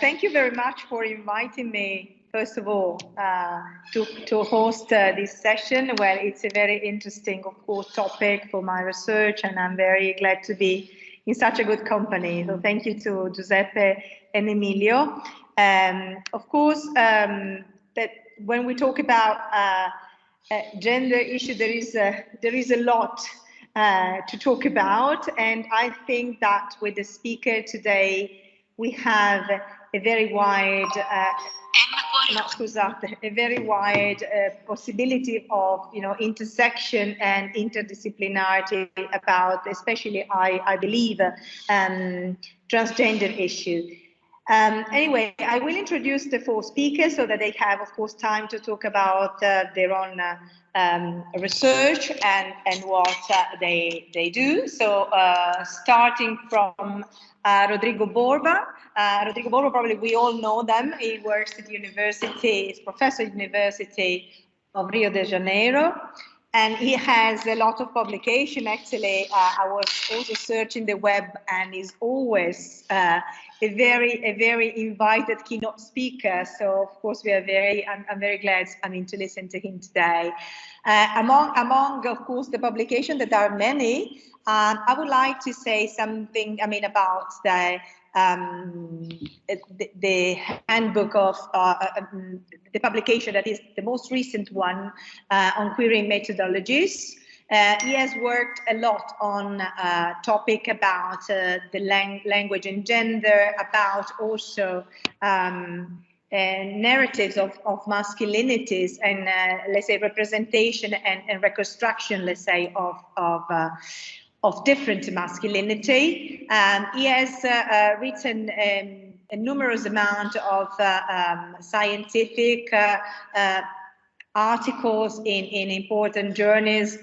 thank you very much for inviting me, first of all, to host this session. Well, it's a very interesting, of course, topic for my research, and I'm very glad to be in such a good company. So thank you to Giuseppe and Emilio. Of course, that when we talk about gender issue, there is a lot to talk about, and I think that with the speaker today, we have a very wide, possibility of, intersection and interdisciplinarity about, especially, I believe, transgender issue. Anyway, I will introduce the four speakers so that they have, of course, time to talk about their own research and what they do. So starting from Rodrigo Borba. Rodrigo Borba, probably we all know them. He works at the university, he's professor at the University of Rio de Janeiro. And he has a lot of publication. Actually, I was also searching the web, and he's always a very invited keynote speaker. So of course we are I'm very glad to listen to him today. Among of course the publication, that are many. I would like to say something. About the handbook of the publication that is the most recent one on querying methodologies. He has worked a lot on topic about the language and gender, about also narratives of masculinities and let's say representation and reconstruction, let's say, of different masculinity. He has written a numerous amount of scientific articles in important journals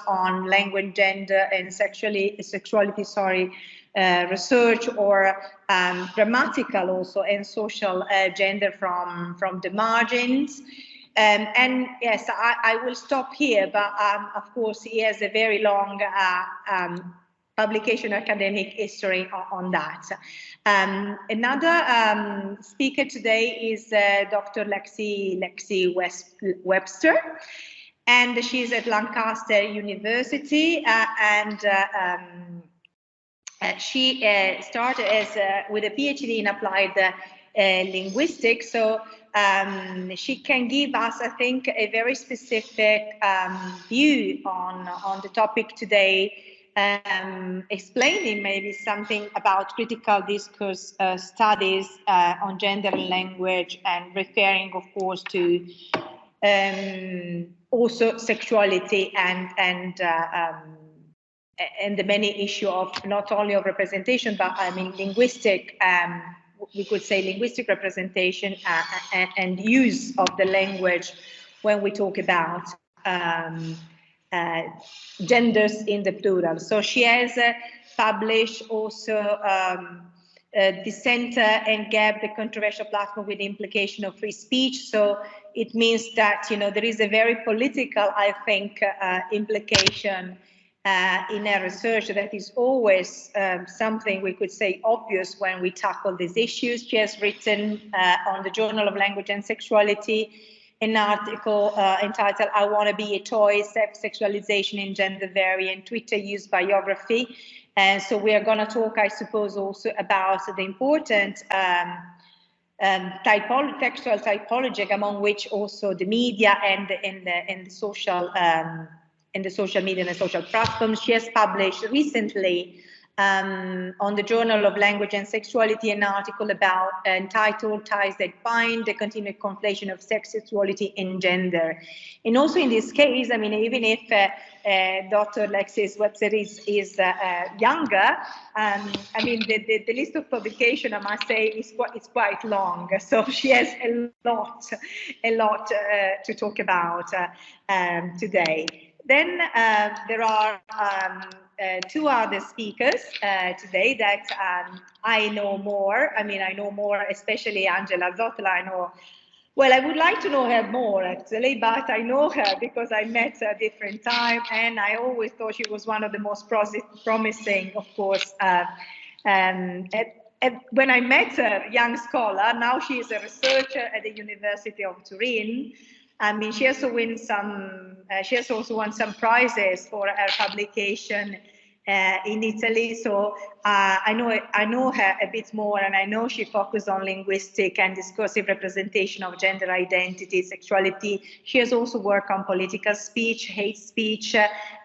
on language, gender, and sexuality, research, or grammatical also and social gender from the margins. And yes, I will stop here, but of course he has a very long publication academic history on that. Another speaker today is Dr. Lexi Webster, and she's at Lancaster University, and she started with a PhD in applied linguistics. So she can give us, I think, a very specific view on the topic today, explaining maybe something about critical discourse studies on gender and language, and referring, of course, to also sexuality and the many issue of not only of representation, but linguistic. We could say linguistic representation and use of the language when we talk about genders in the plural. So she has published also the Center and Gap, the controversial platform with the implication of free speech. So it means that, there is a very political, I think, implication in our research that is always something we could say obvious when we tackle these issues. She has written on the Journal of Language and Sexuality an article entitled "I Want to Be a Toy, Sexualization in Gender Variant, Twitter Use Biography." And so we are going to talk, I suppose, also about the important textual typology, among which also the media and the social media and the social platforms. She has published recently on the Journal of Language and Sexuality an article about entitled "Ties That Bind: The Continued Conflation of Sex, Sexuality, and Gender." And also in this case, even if Dr. Lexi Webster is younger, the list of publication, I must say, is quite long. So she has a lot to talk about today. Then there are two other speakers today that I know more. I know more, especially Angela Zottola. I would like to know her more, actually, but I know her because I met her at a different time, and I always thought she was one of the most promising, of course, when I met her, young scholar, now she is a researcher at the University of Turin. I mean, she has also won some prizes for her publication in Italy. So I know her a bit more, and I know she focused on linguistic and discursive representation of gender identity, sexuality. She has also worked on political speech, hate speech,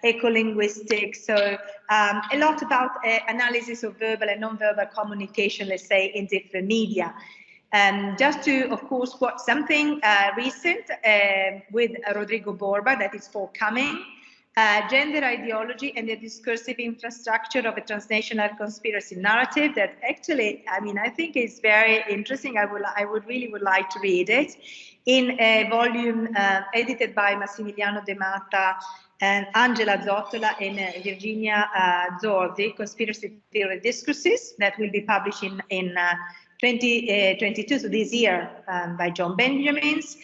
ecolinguistics. So a lot about analysis of verbal and non-verbal communication, let's say, in different media. Just to, of course, quote something recent with Rodrigo Borba that is forthcoming. Gender ideology and the discursive infrastructure of a transnational conspiracy narrative that actually, I mean, I think is very interesting. I would really like to read it in a volume edited by Massimiliano De Mata and Angela Zottola and Virginia Zordi, Conspiracy Theory Discourses, that will be published in 2022, so this year, by John Benjamins.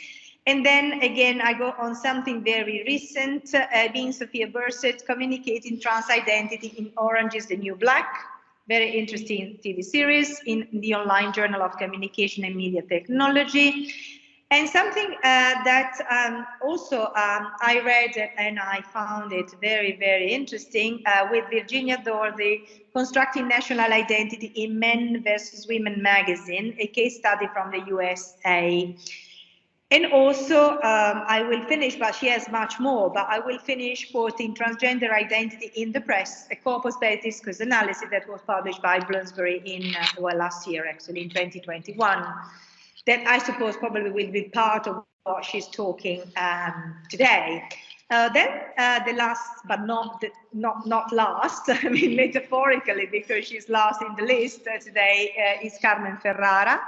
And then again, I go on something very recent, being Sophia Burset, Communicating Trans Identity in Orange is the New Black. Very interesting TV series in the online Journal of Communication and Media Technology. And something that also I read and I found it very, very interesting with Virginia Dorothy, Constructing National Identity in Men versus Women magazine, a case study from the USA. And also, I will finish, but she has much more, but I will finish quoting Transgender Identity in the Press, a corpus-based discourse analysis that was published by Bloomsbury in, well, last year, actually, in 2021. That I suppose probably will be part of what she's talking today. Then the last, but not last, I mean, metaphorically, because she's last in the list today, is Carmen Ferrara.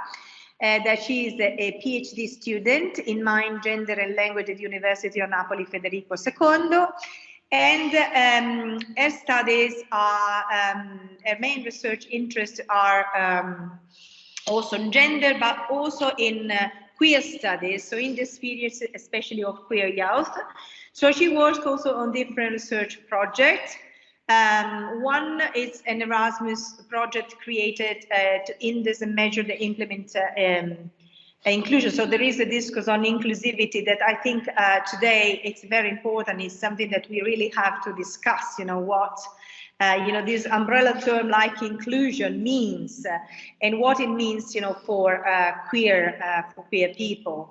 That she is a PhD student in Mind, Gender and Language at the University of Naples, Federico II. And her studies are, her main research interests are also in gender, but also in queer studies, so in the sphere especially of queer youth. So she works also on different research projects. One is an Erasmus project created to index and measure the implement inclusion. So there is a discourse on inclusivity that I think today it's very important. It's something that we really have to discuss, you know, what this umbrella term like inclusion means and what it means, you know, for queer people.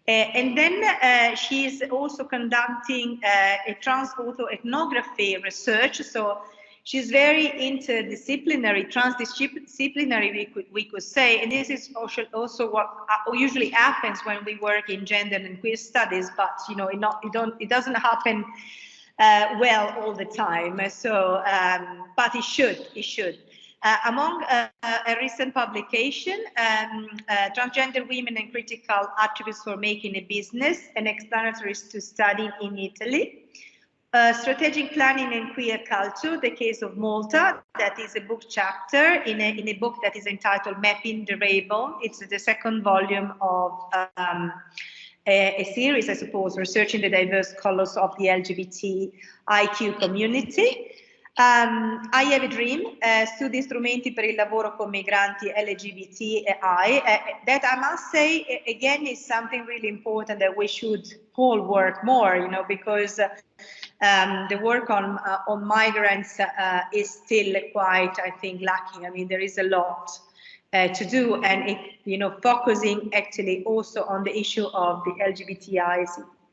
And then she's also conducting a trans-auto ethnography research. So she's very interdisciplinary, transdisciplinary, we could say. And this is also what usually happens when we work in gender and queer studies, but, you know, it doesn't happen well all the time. So, but it should. Among a recent publication, Transgender Women and Critical Attributes for Making a Business, an explanatory to study in Italy. Strategic Planning and Queer Culture, the case of Malta, that is a book chapter in a book that is entitled Mapping the Rainbow. It's the second volume of a series, I suppose, researching the diverse colors of the LGBTIQ community. I Have a Dream, studi strumenti per il lavoro con migranti LGBTI. That I must say, again, is something really important that we should all work more, you know, because the work on migrants is still quite, I think, lacking. I mean, there is a lot to do, and it, you know, focusing actually also on the issue of the LGBTI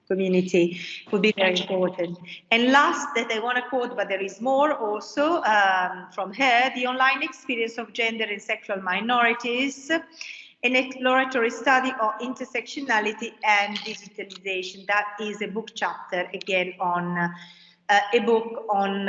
community would be very important. And last that I want to quote, but there is more also from her, the online experience of gender and sexual minorities, an exploratory study of intersectionality and digitalization. That is a book chapter, again, on a book on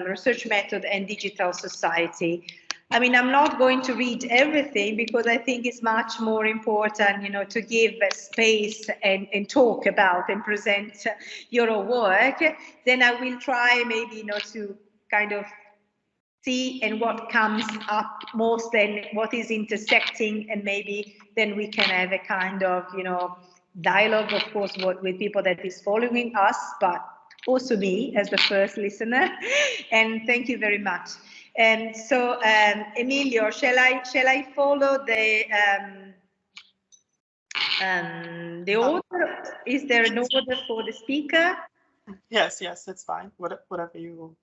research method and digital society. I mean, I'm not going to read everything because I think it's much more important, you know, to give space and talk about and present your work. Then I will try maybe, you know, to kind of see and what comes up most and what is intersecting, and maybe then we can have a kind of, you know, dialogue, of course, with people that is following us, but also me as the first listener. And thank you very much. And so, Emilio, shall I follow the order? Is there an order for the speaker? Yes, that's fine. Whatever you,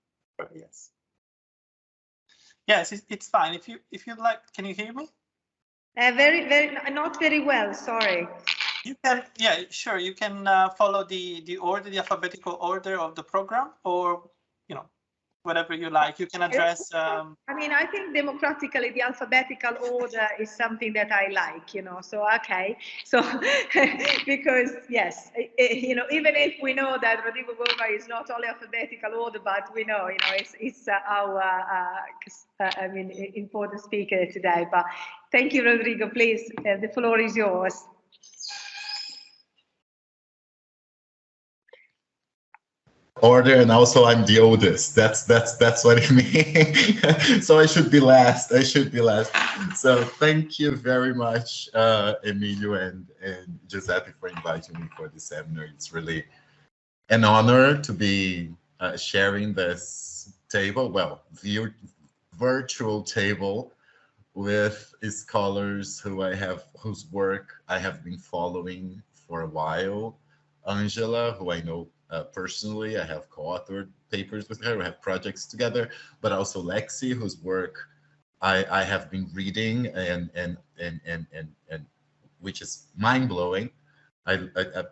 yes. Yes, it's fine. If you'd like, can you hear me? Not very well. Sorry. You can, yeah, sure. You can follow the order, the alphabetical order of the program, or whatever you like. You can address. I mean, I think democratically, the alphabetical order is something that I like. So okay. So because yes, even if we know that Rodrigo Borba is not only alphabetical order, but we know, it's our important speaker today. But thank you, Rodrigo. Please, the floor is yours. Order, and also I'm the oldest. That's what it means. So I should be last. So thank you very much, Emilio and Giuseppe, for inviting me for this seminar. It's really an honor to be sharing this table, virtual table, with scholars whose work I have been following for a while. Angela, who I know personally, I have co-authored papers with her, we have projects together, but also Lexi, whose work I have been reading and which is mind-blowing.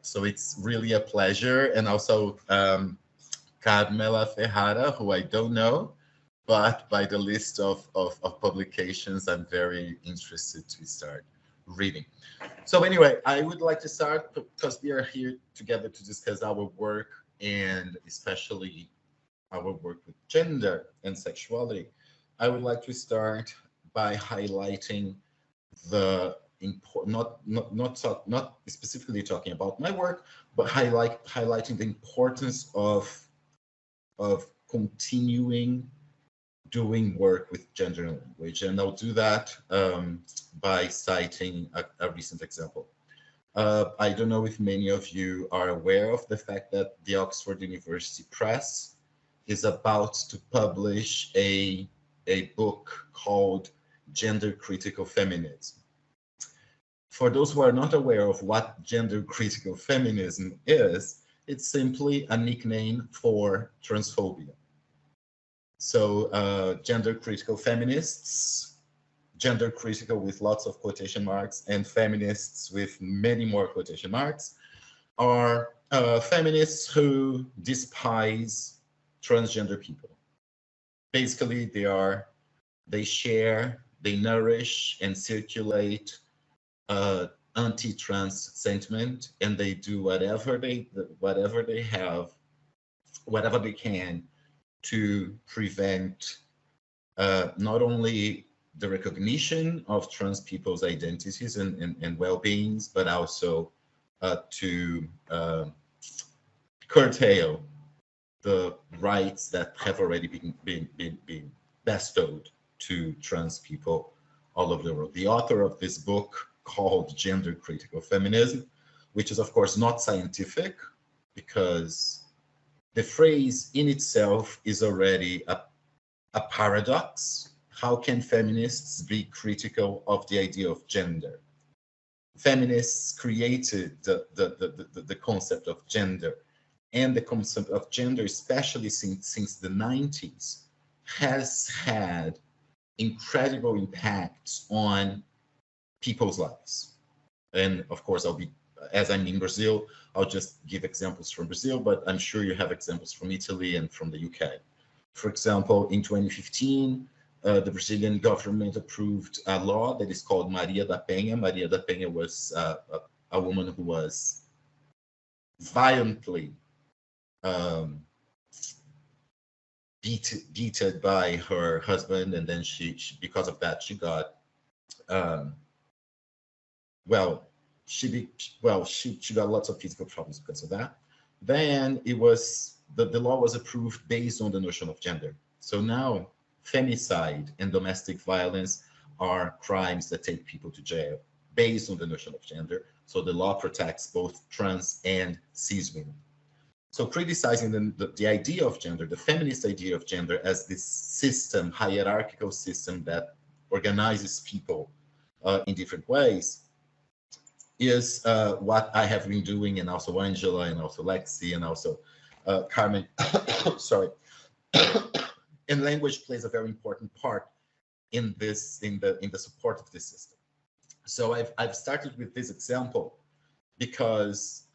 So it's really a pleasure. And also Carmen Ferrara, who I don't know, but by the list of publications, I'm very interested to start reading. So anyway, I would like to start because we are here together to discuss our work, and especially our work with gender and sexuality. I would like to start by highlighting the not specifically talking about my work, but highlighting the importance of continuing doing work with gender and language. And I'll do that by citing a recent example. I don't know if many of you are aware of the fact that the Oxford University Press is about to publish a book called Gender Critical Feminism. For those who are not aware of what gender critical feminism is, it's simply a nickname for transphobia. So gender critical feminists, gender critical with lots of quotation marks, and feminists with many more quotation marks, are feminists who despise transgender people. Basically, they share, they nourish and circulate anti-trans sentiment, and they do whatever they can to prevent not only the recognition of trans people's identities and well-beings, but also to curtail the rights that have already been bestowed to trans people all over the world. The author of this book, called Gender Critical Feminism, which is of course not scientific, because the phrase in itself is already a paradox. How can feminists be critical of the idea of gender? Feminists created the concept of gender, and the concept of gender, especially since the 90s, has had incredible impacts on people's lives. And of course, as I'm in Brazil, I'll just give examples from Brazil, but I'm sure you have examples from Italy and from the UK. For example, in 2015, the Brazilian government approved a law that is called Maria da Penha. Maria da Penha was a woman who was violently beaten by her husband, and then she because of that, she got she got lots of physical problems because of that. Then the law was approved based on the notion of gender. So now femicide and domestic violence are crimes that take people to jail based on the notion of gender. So the law protects both trans and cis women. So criticizing the idea of gender, the feminist idea of gender as this system, hierarchical system that organizes people in different ways, is what I have been doing, and also Angela, and also Lexi, and also Carmen. Sorry. And language plays a very important part in this, in the support of this system. So I've started with this example because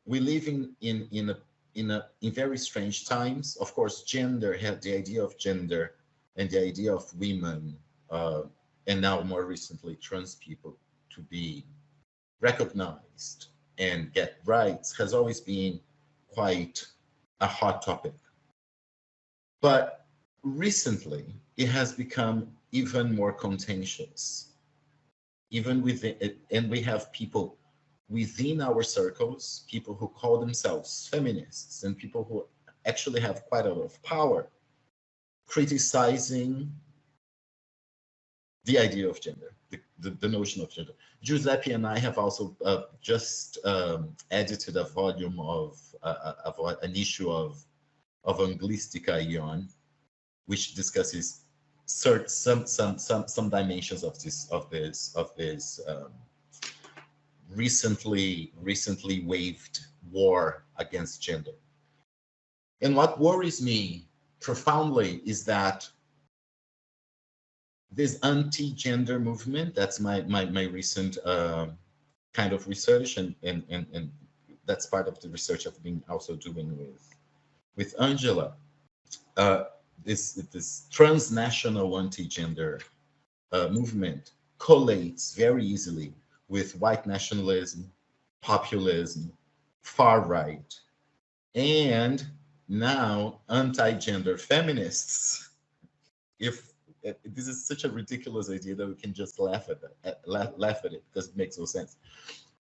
we live in very strange times. Of course, gender had the idea of gender and the idea of women, and now more recently trans people, to be recognized and get rights has always been quite a hot topic. But recently, it has become even more contentious. Even within it, and we have people within our circles, people who call themselves feminists, and people who actually have quite a lot of power, criticizing the idea of gender, the notion of gender. Giuseppe and I have also just edited a volume of an issue of Anglistica Ion, which discusses some dimensions of this recently waged war against gender. And what worries me profoundly is that this anti-gender movement, that's my recent kind of research, and that's part of the research I've been also doing with Angela. This transnational anti-gender movement collates very easily with white nationalism, populism, far right, and now anti-gender feminists. If this is such a ridiculous idea that we can just laugh at it because it makes no sense.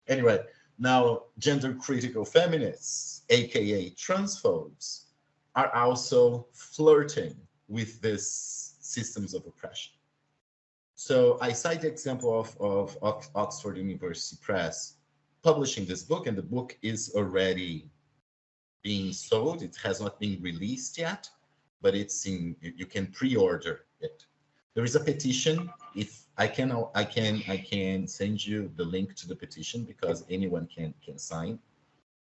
Anyway, now gender critical feminists, aka transphobes, are also flirting with these systems of oppression. So I cite the example of Oxford University Press publishing this book, and the book is already being sold. It has not been released yet, but you can pre-order it. There is a petition. If I can send you the link to the petition, because anyone can sign.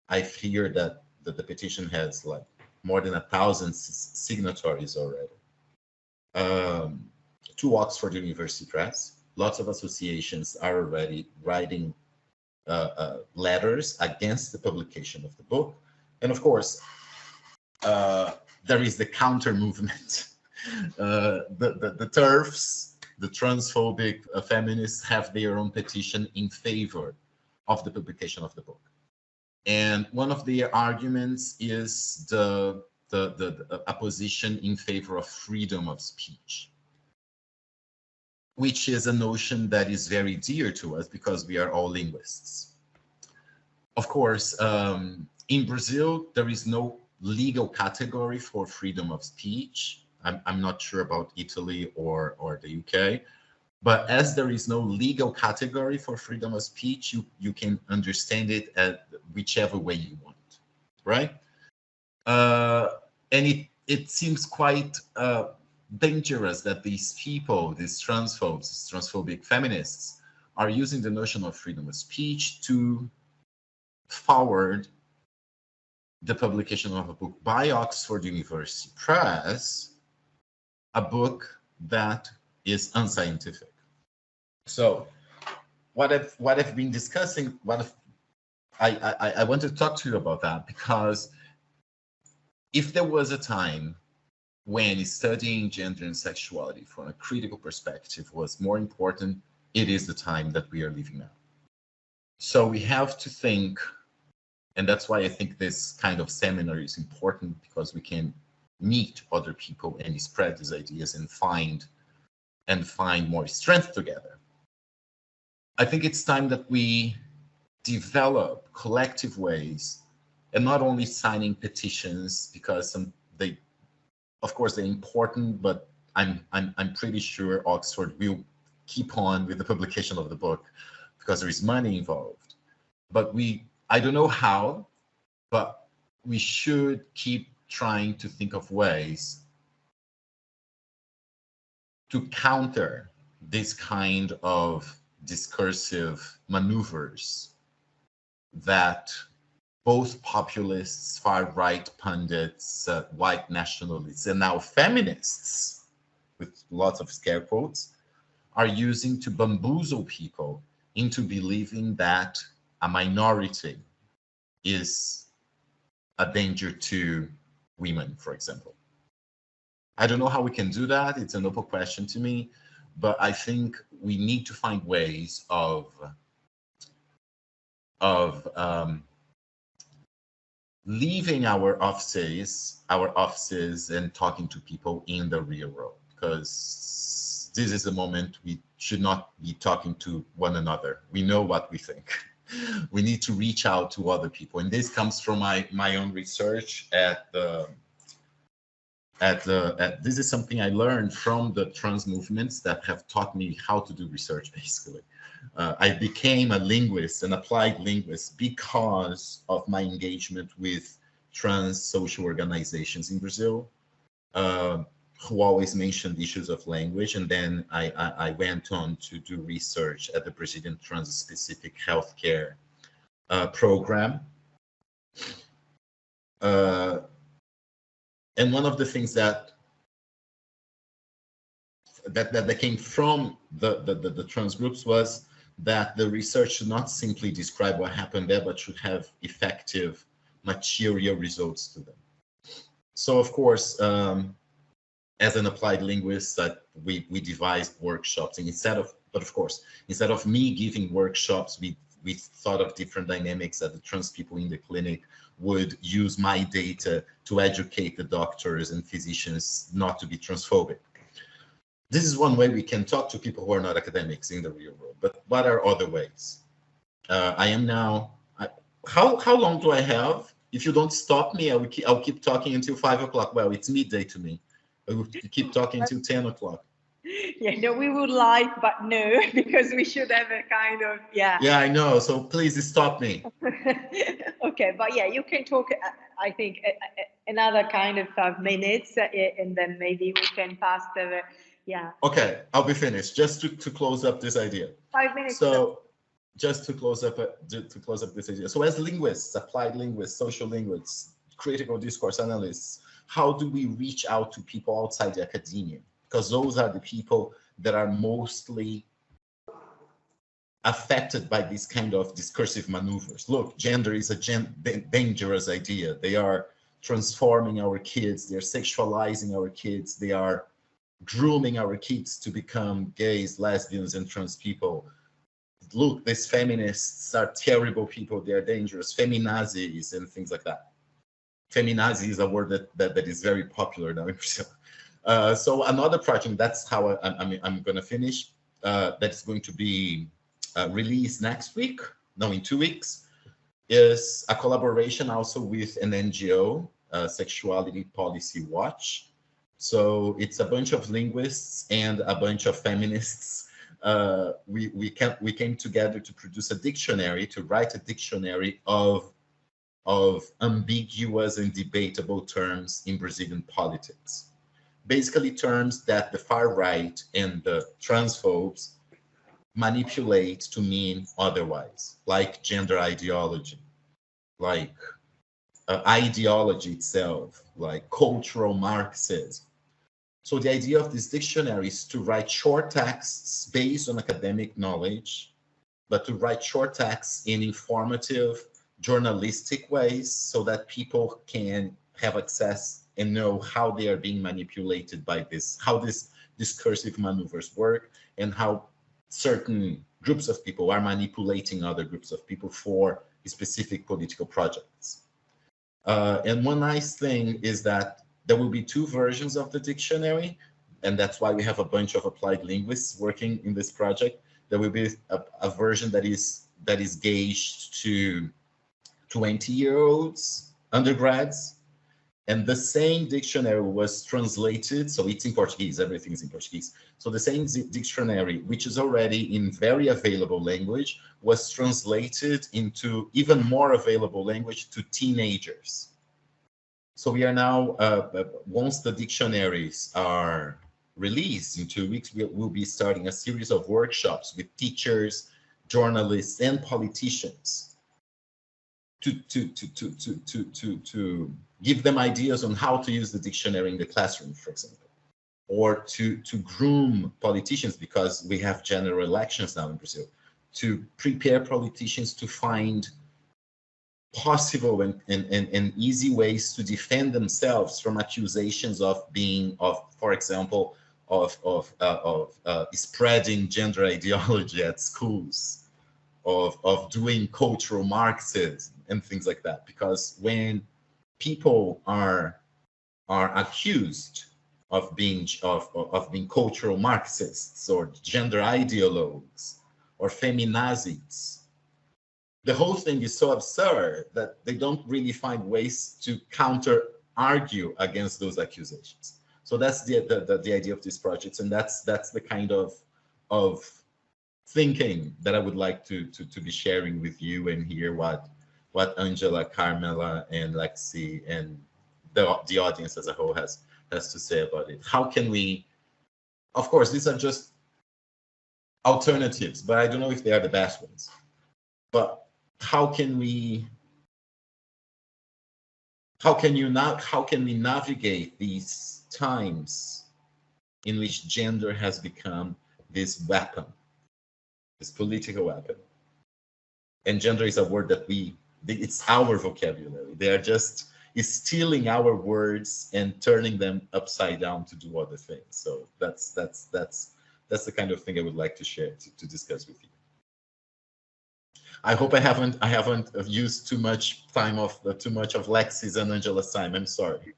I hear that the petition has like more than 1,000 signatories already. To Oxford University Press, lots of associations are already writing letters against the publication of the book. And of course, there is the counter movement. The TERFs, the transphobic feminists, have their own petition in favor of the publication of the book. And one of the arguments is a position in favor of freedom of speech, which is a notion that is very dear to us because we are all linguists. Of course, in Brazil, there is no legal category for freedom of speech. I'm not sure about Italy or the UK, but as there is no legal category for freedom of speech, you can understand it as whichever way you want, right? And it seems quite dangerous that these people, these transphobes, these transphobic feminists, are using the notion of freedom of speech to forward the publication of a book by Oxford University Press, a book that is unscientific. So what I've been discussing, I want to talk to you about that, because if there was a time when studying gender and sexuality from a critical perspective was more important, it is the time that we are living now. So we have to think, and that's why I think this kind of seminar is important, because we can meet other people and spread these ideas and find more strength together. I think it's time that we develop collective ways, and not only signing petitions, because of course they're important, but I'm pretty sure Oxford will keep on with the publication of the book because there is money involved. But I don't know how, but we should keep trying to think of ways to counter this kind of discursive maneuvers that both populists, far-right pundits, white nationalists, and now feminists, with lots of scare quotes, are using to bamboozle people into believing that a minority is a danger to women, for example. I don't know how we can do that. It's an open question to me, but I think we need to find ways of leaving our offices and talking to people in the real world, because this is the moment we should not be talking to one another. We know what we think. We need to reach out to other people, and this comes from my own research this is something I learned from the trans movements that have taught me how to do research, basically. I became a linguist, an applied linguist, because of my engagement with trans social organizations in Brazil, who always mentioned issues of language. And then I went on to do research at the Brazilian Trans-specific Healthcare program. And one of the things that came from the trans groups was that the research should not simply describe what happened there, but should have effective material results to them. So, of course, as an applied linguist, we devised workshops, and instead of me giving workshops, we thought of different dynamics that the trans people in the clinic would use my data to educate the doctors and physicians not to be transphobic. This is one way we can talk to people who are not academics in the real world, but what are other ways? I am now, how long do I have? If you don't stop me, I'll keep talking until 5 o'clock. Well, it's midday to me. I will keep talking until 10 o'clock. Yeah, no, we would like, but no, because we should have a kind of, yeah. Yeah, I know. So please stop me. Okay, but yeah, you can talk, I think, another kind of 5 minutes, and then maybe we can pass the, yeah. Okay, I'll be finished. Just to close up this idea. 5 minutes. So just to close up this idea. So as linguists, applied linguists, social linguists, critical discourse analysts, how do we reach out to people outside the academia? Because those are the people that are mostly affected by these kind of discursive maneuvers. Look, gender is a dangerous idea. They are transforming our kids. They're sexualizing our kids. They are grooming our kids to become gays, lesbians, and trans people. Look, these feminists are terrible people. They are dangerous. Feminazis and things like that. Feminazi is a word that is very popular now in Brazil. So another project, that's how I'm going to finish, that's going to be released next week, no, in 2 weeks, is a collaboration also with an NGO, Sexuality Policy Watch. So it's a bunch of linguists and a bunch of feminists. We came together to produce a dictionary, to write a dictionary of ambiguous and debatable terms in Brazilian politics. Basically terms that the far right and the transphobes manipulate to mean otherwise, like gender ideology, like ideology itself, like cultural Marxism. So the idea of this dictionary is to write short texts based on academic knowledge, but to write short texts in informative, journalistic ways so that people can have access and know how they are being manipulated by this, how these discursive maneuvers work, and how certain groups of people are manipulating other groups of people for specific political projects. And one nice thing is that there will be 2 versions of the dictionary, and that's why we have a bunch of applied linguists working in this project. There will be a version that is gauged to 20-year-olds, undergrads, And the same dictionary was translated, so it's in Portuguese, everything is in Portuguese. So the same dictionary, which is already in very available language, was translated into even more available language to teenagers. So we are now, once the dictionaries are released in 2 weeks, we'll be starting a series of workshops with teachers, journalists, and politicians to give them ideas on how to use the dictionary in the classroom, for example, or to groom politicians, because we have general elections now in Brazil, to prepare politicians to find possible and easy ways to defend themselves from accusations of being, for example, of spreading gender ideology at schools, of doing cultural Marxism and things like that. Because when people are accused of being cultural Marxists or gender ideologues or feminazis, the whole thing is so absurd that they don't really find ways to counter-argue against those accusations. So that's the idea of these projects, and that's the kind of thinking that I would like to be sharing with you, and hear what Angela, Carmela, and Lexi, and the audience as a whole has to say about it. How can we, of course, these are just alternatives, but I don't know if they are the best ones. But how can we navigate these times in which gender has become this weapon, this political weapon? And gender is a word that it's our vocabulary. They are just stealing our words and turning them upside down to do other things. So that's the kind of thing I would like to share, to discuss with you. I hope I haven't used too much time of Lexi's and Angela's time. I'm sorry.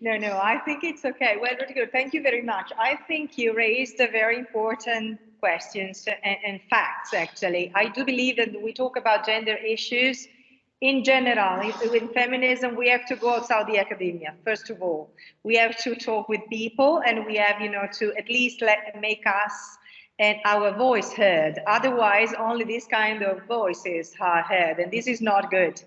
No, I think it's okay. Well, Rodrigo, thank you very much. I think you raised a very important questions and facts, actually. I do believe that we talk about gender issues in general. With feminism, we have to go outside the academia, first of all. We have to talk with people, and we have, to at least make us and our voice heard. Otherwise, only this kind of voices are heard, and this is not good.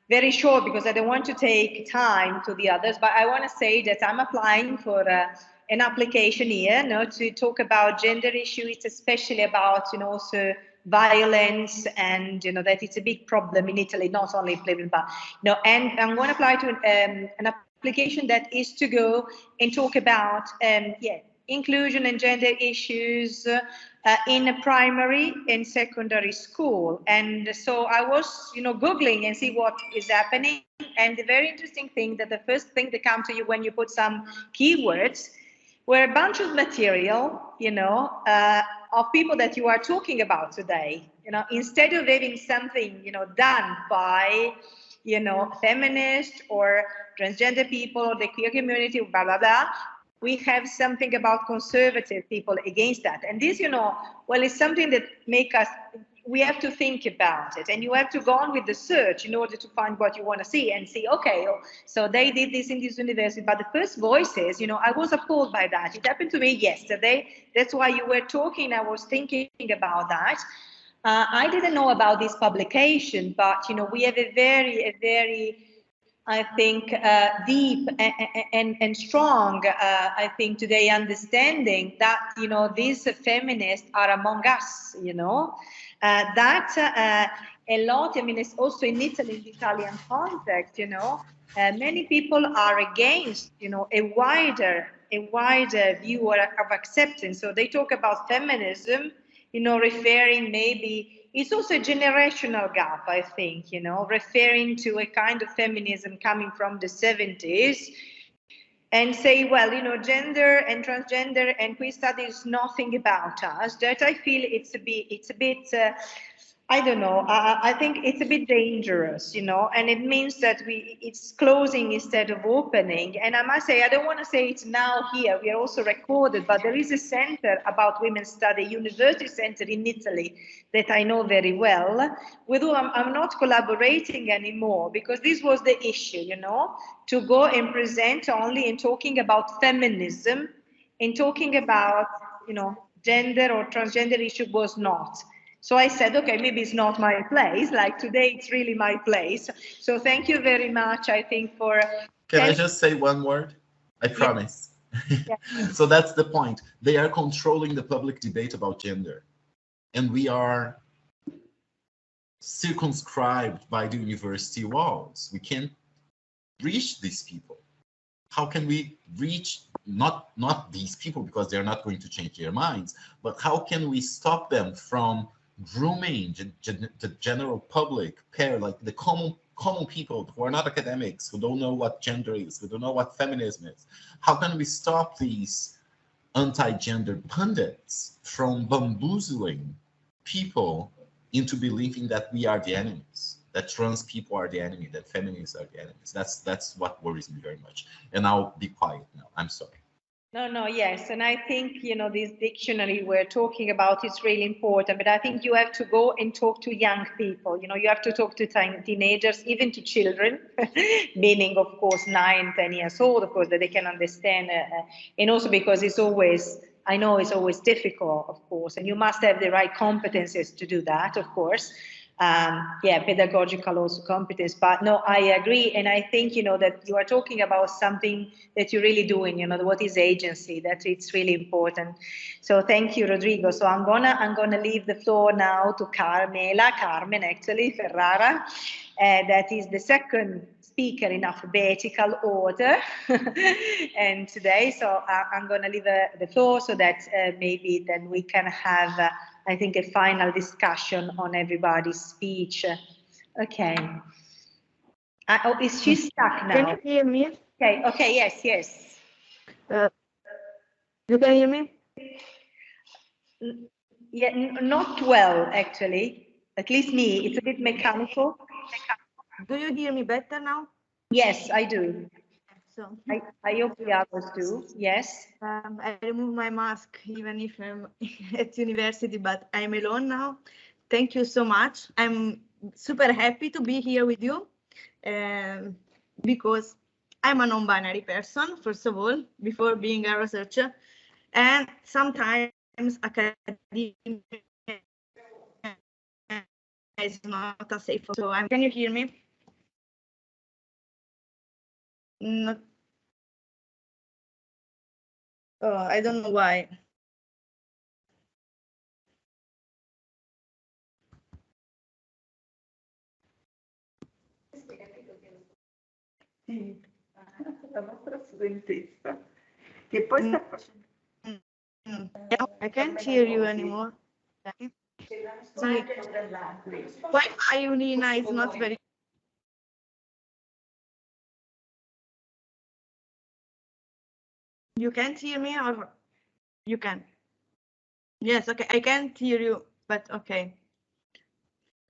Very short, because I don't want to take time to the others, but I want to say that I'm applying for an application here, to talk about gender issues. It's especially about, also violence, and that it's a big problem in Italy, not only in Cleveland, but and I'm going to apply to an application that is to go and talk about inclusion and gender issues in a primary and secondary school. And so I was, Googling and see what is happening. And the very interesting thing, that the first thing that comes to you when you put some keywords were a bunch of material, of people that you are talking about today. Instead of having something, done by, feminists or transgender people or the queer community, blah, blah, blah, we have something about conservative people against that. And this, it's something that we have to think about it, and you have to go on with the search in order to find what you want to see, and see, okay, so they did this in this university. But the first voices, I was appalled by that. It happened to me yesterday. That's why you were talking. I was thinking about that. I didn't know about this publication, but, we have a very, I think, deep and strong, I think, today understanding that, these feminists are among us, that a lot, it's also in Italy, in the Italian context, many people are against, a wider view of acceptance. So they talk about feminism, referring maybe, it's also a generational gap, I think, referring to a kind of feminism coming from the 70s, and say, well, gender and transgender and queer studies, nothing about us. That I feel it's a bit I don't know. I think it's a bit dangerous, you know, and it means that it's closing instead of opening. And I must say, I don't want to say it's now here. We are also recorded, but there is a center about women's study, university center in Italy that I know very well, with whom I'm not collaborating anymore because this was the issue, you know, to go and present only in talking about feminism, in talking about, you know, gender or transgender issue was not. So I said, okay, maybe it's not my place. Like today, it's really my place. So thank you very much, I think, for... Can I just say one word? I promise. Yeah. So that's the point. They are controlling the public debate about gender. And we are circumscribed by the university walls. We can't reach these people. How can we reach not these people because they're not going to change their minds, but how can we stop them from grooming the general public, like the common people who are not academics, who don't know what gender is, who don't know what feminism is? How can we stop these anti-gender pundits from bamboozling people into believing that we are the enemies, that trans people are the enemy, that feminists are the enemies? That's what worries me very much. And I'll be quiet now. I'm sorry. No, yes. And I think, you know, this dictionary we're talking about is really important, but I think you have to go and talk to young people. You know, you have to talk to teenagers, even to children, meaning, of course, 9, 10 years old, of course, that they can understand. And also because it's always, I know it's always difficult, of course, and you must have the right competences to do that, of course. Pedagogical also competence, but no, I agree. And I think, you know, that you are talking about something that you're really doing, you know, what is agency, that it's really important. So thank you, Rodrigo. So I'm gonna leave the floor now to Carmen actually, Ferrara, that is the second speaker in alphabetical order and today. So I'm gonna leave the floor so that maybe then we can have I think a final discussion on everybody's speech. Okay. Oh, is she stuck now? Can you hear me? Okay, yes. You can hear me? Yeah, not well, actually. At least me, it's a bit mechanical. Do you hear me better now? Yes, I do. So I hope the others do. Yes. I remove my mask even if I'm at university, but I'm alone now. Thank you so much. I'm super happy to be here with you because I'm a non-binary person, first of all, before being a researcher, and sometimes academia is not a safe. So can you hear me? Not. Oh, I don't know why. La nostra studentessa che poi sta facendo. I can't hear you anymore. Wi-Fi Unina is not very. You can't hear me or you can? Yes, okay, I can't hear you, but okay.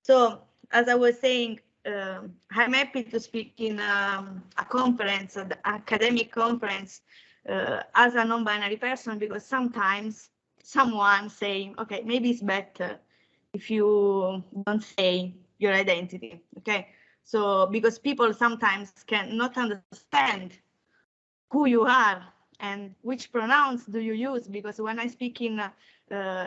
So as I was saying, I'm happy to speak in a conference, an academic conference, as a non-binary person, because sometimes someone saying, okay, maybe it's better if you don't say your identity, okay? So because people sometimes cannot understand who you are and which pronouns do you use, because when I speak in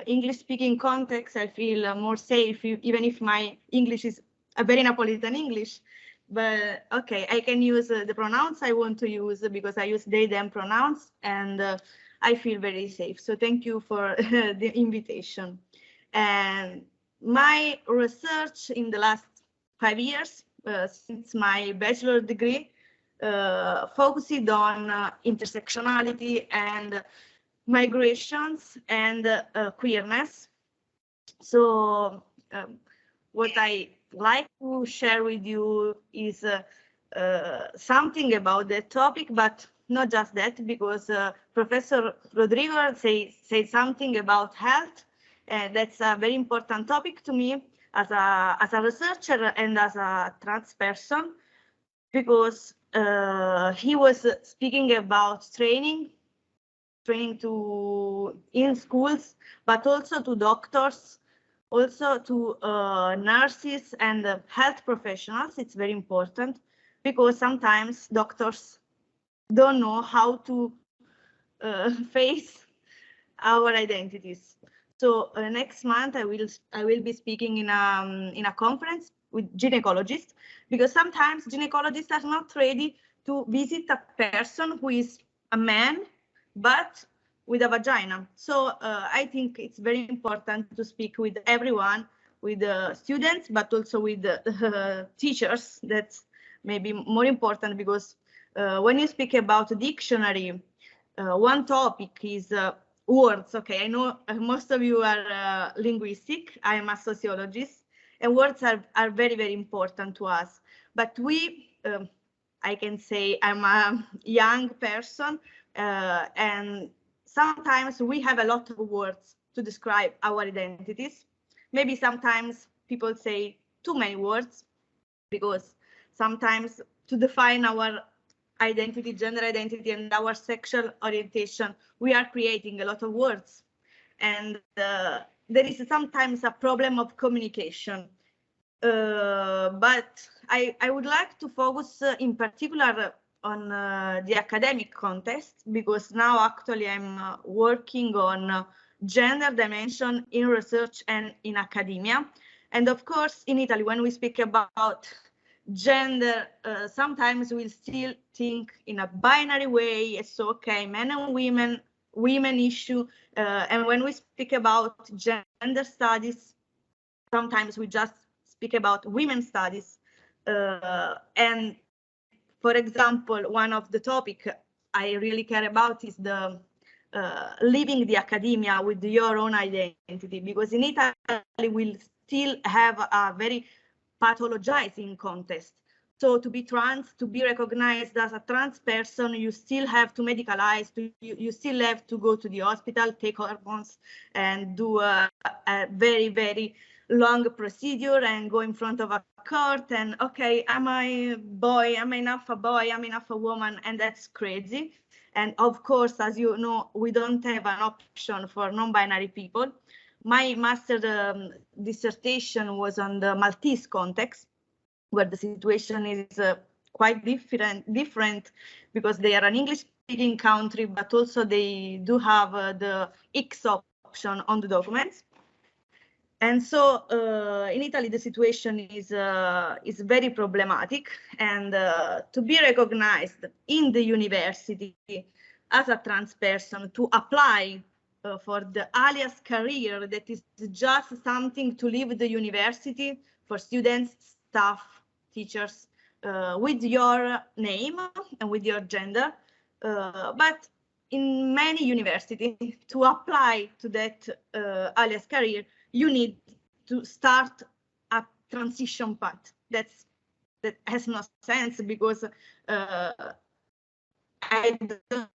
English-speaking context, I feel more safe, even if my English is a very Napolitan English. But okay, I can use the pronouns I want to use because I use they, them pronouns, and I feel very safe. So thank you for the invitation. And my research in the last 5 years, since my bachelor degree, focused on intersectionality and migrations and queerness. So what I like to share with you is something about that topic, but not just that, because Professor Rodrigo said something about health, and that's a very important topic to me. as a researcher and as a trans person, because he was speaking about training in schools, but also to doctors, also to nurses and health professionals. It's very important because sometimes doctors don't know how to face our identities. So next month I will be speaking in a conference with gynecologists, because sometimes gynecologists are not ready to visit a person who is a man but with a vagina. So I think it's very important to speak with everyone, with students, but also with teachers. That's maybe more important, because when you speak about a dictionary, one topic is words. Okay, I know most of you are linguistic. I am a sociologist, and words are very, very important to us. But I can say I'm a young person, and sometimes we have a lot of words to describe our identities. Maybe sometimes people say too many words, because sometimes to define our identity, gender identity, and our sexual orientation, we are creating a lot of words. And there is sometimes a problem of communication. But I would like to focus in particular on the academic context, because now actually I'm working on gender dimension in research and in academia. And of course, in Italy, when we speak about gender, sometimes we'll still think in a binary way. It's okay, men and women issue. And when we speak about gender studies, sometimes we just speak about women's studies. And for example, one of the topics I really care about is the leaving the academia with your own identity, because in Italy we'll still have a very pathologizing context. So to be trans, to be recognized as a trans person, you still have to medicalize, you still have to go to the hospital, take hormones, and do a very, very long procedure and go in front of a court and, okay, am I a boy, am I enough a boy, am I enough a woman, and that's crazy. And of course, as you know, we don't have an option for non-binary people. My master dissertation was on the Maltese context, where the situation is quite different because they are an English-speaking country, but also they do have the X option on the documents. And so in Italy, the situation is very problematic, and to be recognized in the university as a trans person, to apply for the alias career, that is just something to leave the university for students, staff, teachers, with your name and with your gender. But in many universities, to apply to that alias career, you need to start a transition path. That has no sense, because I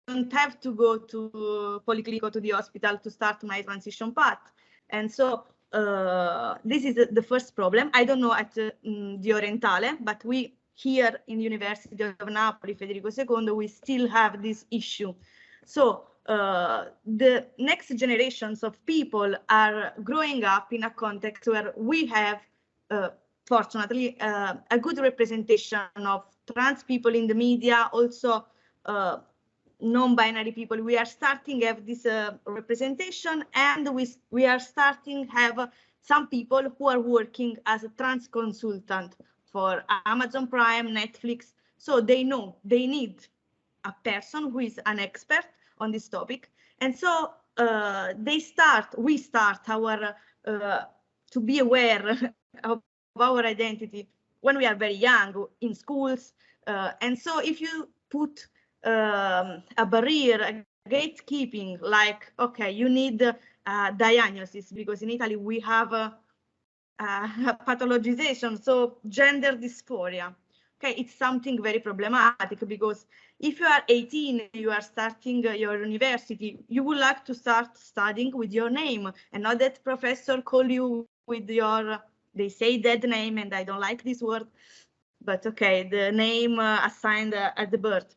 don't have to go to Polyclinic or to the hospital to start my transition path. And so this is the first problem. I don't know at the Orientale, but we here in the University of Napoli, Federico II, we still have this issue. So the next generations of people are growing up in a context where we have, fortunately, a good representation of trans people in the media, also non-binary people. We are starting to have this representation, and we are starting to have some people who are working as a trans consultant for Amazon Prime, Netflix. So they know they need a person who is an expert on this topic. And so we start our to be aware of our identity when we are very young in schools. And so if you put a barrier, a gatekeeping, like, okay, you need a diagnosis, because in Italy we have a pathologization, so gender dysphoria. Okay, it's something very problematic, because if you are 18, you are starting your university, you would like to start studying with your name, and not that professor call you with your they say dead name, and I don't like this word, but okay, the name assigned at the birth.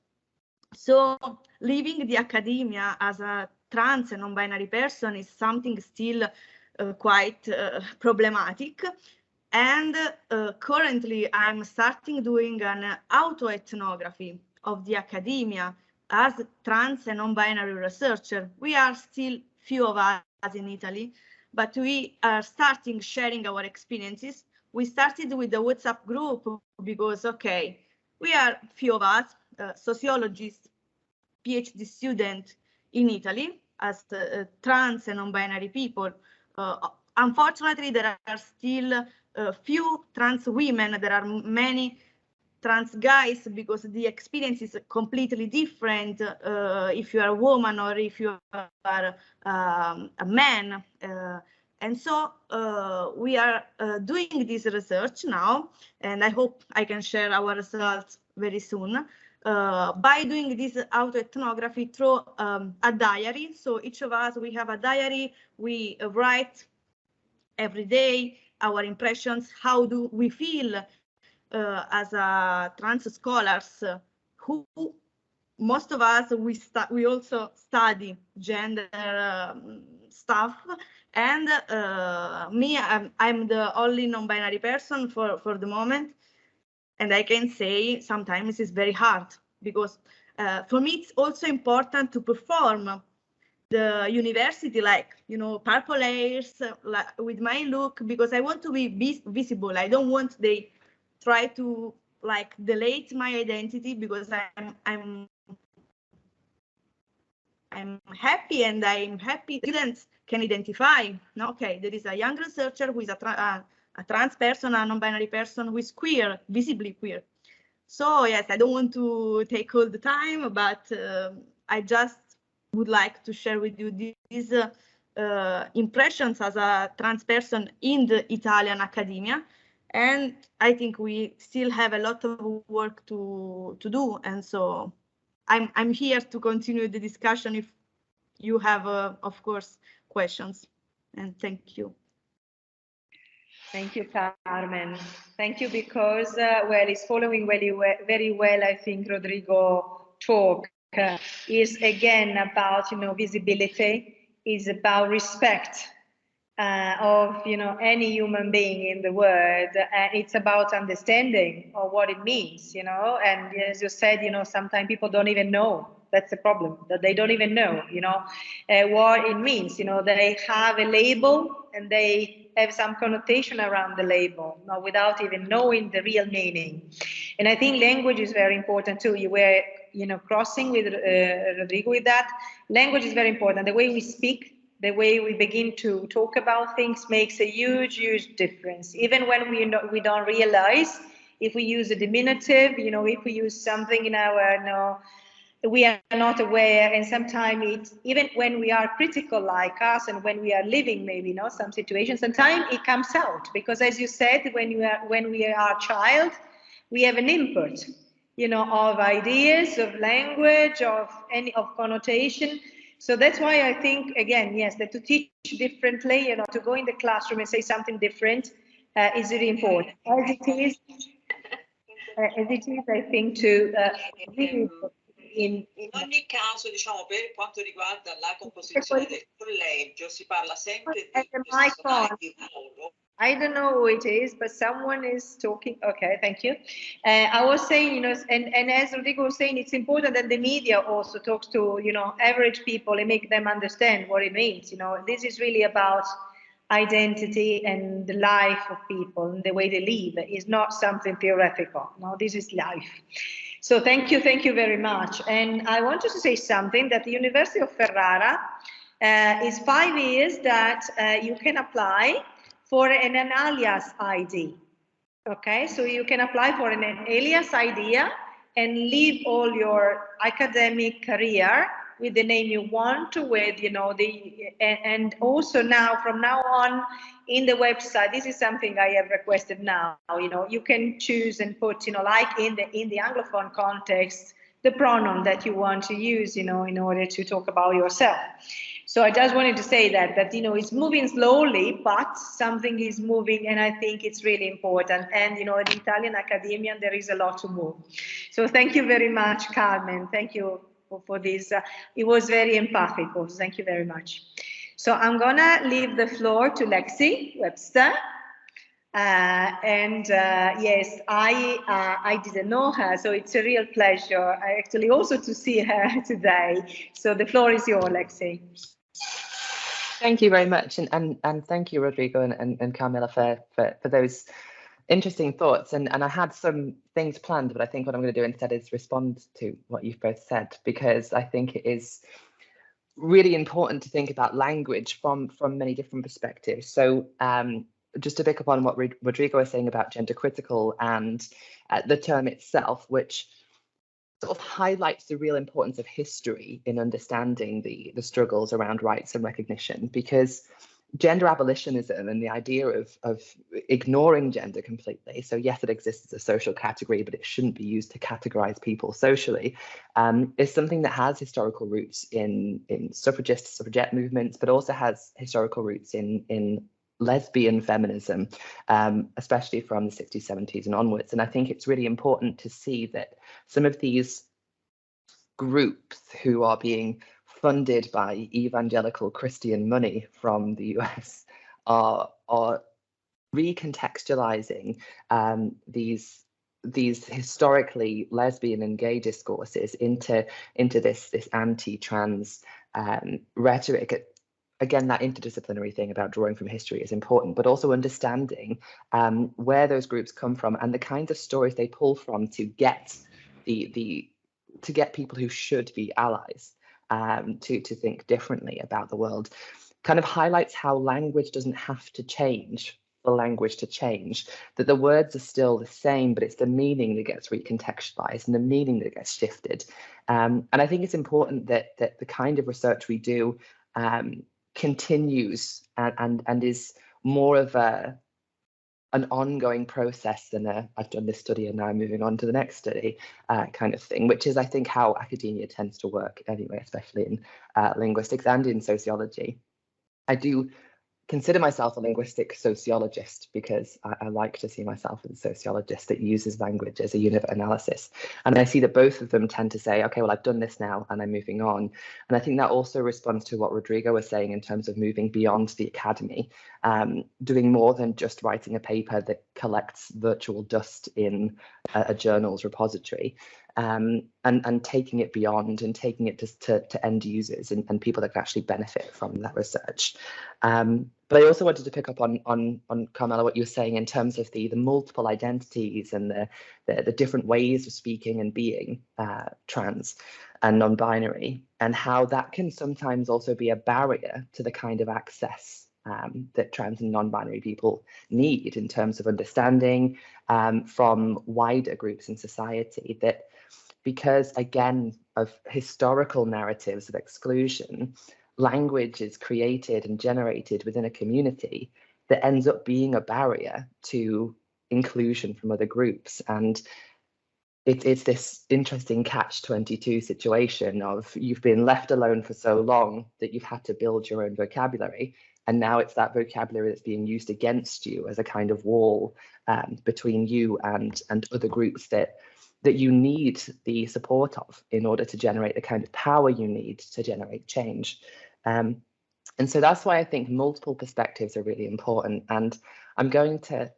So leaving the academia as a trans and non-binary person is something still quite problematic. And currently I'm starting doing an autoethnography of the academia as trans and non-binary researcher. We are still few of us in Italy, but we are starting sharing our experiences. We started with the WhatsApp group because, okay, we are few of us, sociologists, PhD student in Italy as trans and non-binary people. Unfortunately, there are still few trans women. There are many trans guys because the experience is completely different if you are a woman or if you are a man. And so we are doing this research now, and I hope I can share our results very soon. By doing this autoethnography through a diary. So each of us, we have a diary, we write every day our impressions, how do we feel as trans scholars, who most of us, we also study gender stuff, and me, I'm the only non-binary person for the moment. And I can say sometimes it's very hard because for me, it's also important to perform the university, like, you know, purple layers like, with my look, because I want to be visible. I don't want they try to like delete my identity because I'm happy, and I'm happy students can identify. Okay, there is a young researcher who is a trans person, a non-binary person who is queer, visibly queer. So yes, I don't want to take all the time, but I just would like to share with you these impressions as a trans person in the Italian academia. And I think we still have a lot of work to do. And so I'm here to continue the discussion if you have, of course, questions. And thank you. Thank you, Carmen. Thank you, because, well, it's following very well, I think, Rodrigo talk is again about, you know, visibility, is about respect of, you know, any human being in the world. It's about understanding of what it means, you know, and as you said, you know, sometimes people don't even know. That's the problem, that they don't even know, you know, what it means. You know, they have a label and they have some connotation around the label, you know, without even knowing the real meaning. And I think language is very important too. You were, you know, crossing with Rodrigo with that. Language is very important. The way we speak, the way we begin to talk about things makes a huge, huge difference. Even when we don't realize, if we use a diminutive, you know, if we use something in our, you know, we are not aware, and sometimes even when we are critical like us, and when we are living maybe, you know, some situations, sometimes it comes out, because as you said, when we are a child, we have an input, you know, of ideas, of language, of connotation. So that's why I think, again, yes, that to teach differently, you know, to go in the classroom and say something different is really important. As it is, I think, to really in ogni caso, diciamo, per quanto riguarda la composizione del collegio, si parla sempre di personale di ruolo. I don't know who it is, but someone is talking. Okay, thank you. I was saying, you know, and as Rodrigo was saying, it's important that the media also talks to, you know, average people and make them understand what it means. You know, this is really about identity and the life of people and the way they live. It's not something theoretical. No, this is life. So thank you very much. And I wanted to say something, that the University of Ferrara is 5 years that you can apply for an alias ID. Okay, so you can apply for an alias ID and leave all your academic career with the name you want, with, you know, and also now, from now on, in the website, this is something I have requested now, you know, you can choose and put, you know, like in the Anglophone context, the pronoun that you want to use, in order to talk about yourself. So I just wanted to say that it's moving slowly, but something is moving, and I think it's really important. And in Italian academia, there is a lot to move. So thank you very much, Carmen. Thank you for this. It was very empathic. Also. Thank you very much. So I'm gonna leave the floor to Lexi Webster. Yes, I didn't know her, so it's a real pleasure actually also to see her today. So the floor is yours, Lexi. Thank you very much, and thank you, Rodrigo and Carmela, for those interesting thoughts. And I had some things planned, but I think what I'm going to do instead is respond to what you've both said, because I think it is really important to think about language from many different perspectives. So just to pick up on what Rodrigo was saying about gender critical and the term itself, which sort of highlights the real importance of history in understanding the struggles around rights and recognition, because gender abolitionism and the idea of ignoring gender completely, so yes, it exists as a social category, but it shouldn't be used to categorize people socially, is something that has historical roots in suffragette movements, but also has historical roots in lesbian feminism, especially from the 60s, 70s and onwards. And I think it's really important to see that some of these groups who are being funded by evangelical Christian money from the US are recontextualizing these historically lesbian and gay discourses into this anti-trans rhetoric. Again, that interdisciplinary thing about drawing from history is important, but also understanding where those groups come from and the kinds of stories they pull from to get to get people who should be allies to think differently about the world. Kind of highlights how language doesn't have to change for language to change, that the words are still the same, but it's the meaning that gets recontextualized and the meaning that gets shifted. And I think it's important that the kind of research we do continues and is more of an ongoing process than I've done this study and now I'm moving on to the next study kind of thing, which is I think how academia tends to work anyway, especially in linguistics and in sociology. I do consider myself a linguistic sociologist because I like to see myself as a sociologist that uses language as a unit of analysis. And I see that both of them tend to say, okay, well, I've done this now and I'm moving on. And I think that also responds to what Rodrigo was saying in terms of moving beyond the academy, doing more than just writing a paper that collects virtual dust in a journal's repository. And taking it beyond and taking it to end users and people that can actually benefit from that research. But I also wanted to pick up on Carmela, what you were saying in terms of the multiple identities and the different ways of speaking and being trans and non-binary, and how that can sometimes also be a barrier to the kind of access that trans and non-binary people need in terms of understanding from wider groups in society, that because, again, of historical narratives of exclusion, language is created and generated within a community that ends up being a barrier to inclusion from other groups. And it's this interesting catch-22 situation of you've been left alone for so long that you've had to build your own vocabulary. And now it's that vocabulary that's being used against you as a kind of wall between you and other groups that you need the support of in order to generate the kind of power you need to generate change. And so that's why I think multiple perspectives are really important. And I'm going to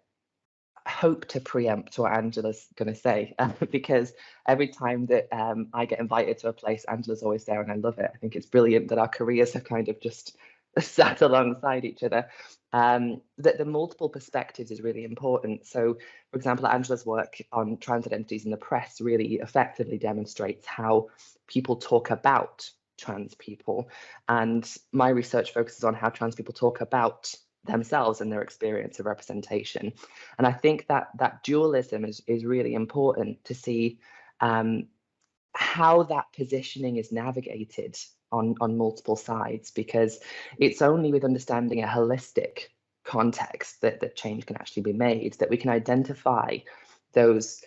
hope to preempt what Angela's going to say, because every time that I get invited to a place, Angela's always there and I love it. I think it's brilliant that our careers have kind of just sat alongside each other. That the multiple perspectives is really important. So, for example, Angela's work on trans identities in the press really effectively demonstrates how people talk about trans people. And my research focuses on how trans people talk about themselves and their experience of representation. And I think that dualism is really important to see how that positioning is navigated on multiple sides, because it's only with understanding a holistic context that change can actually be made, that we can identify those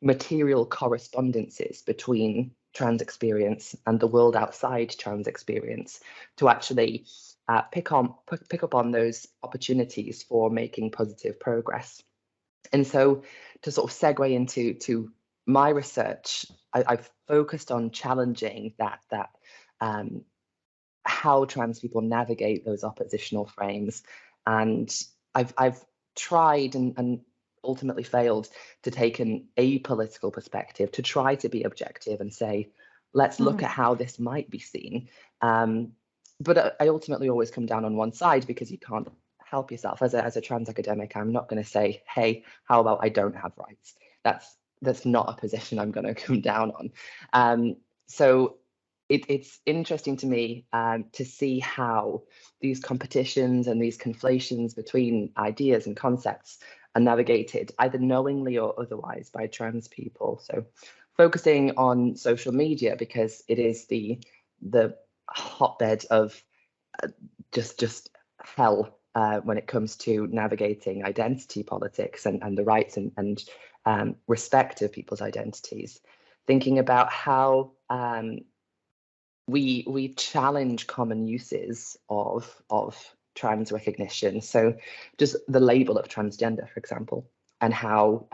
material correspondences between trans experience and the world outside trans experience to actually pick up on those opportunities for making positive progress. And so to sort of segue into my research, I've focused on challenging that how trans people navigate those oppositional frames. And I've tried and ultimately failed to take an apolitical perspective, to try to be objective and say, let's look at how this might be seen. But I ultimately always come down on one side, because you can't help yourself. As a trans academic, I'm not going to say, hey, how about I don't have rights? That's not a position I'm going to come down on. So it's interesting to me to see how these competitions and these conflations between ideas and concepts are navigated either knowingly or otherwise by trans people. So focusing on social media, because it is the hotbed of just hell when it comes to navigating identity politics and the rights and respect of people's identities. Thinking about how we challenge common uses of trans recognition. So just the label of transgender, for example, and how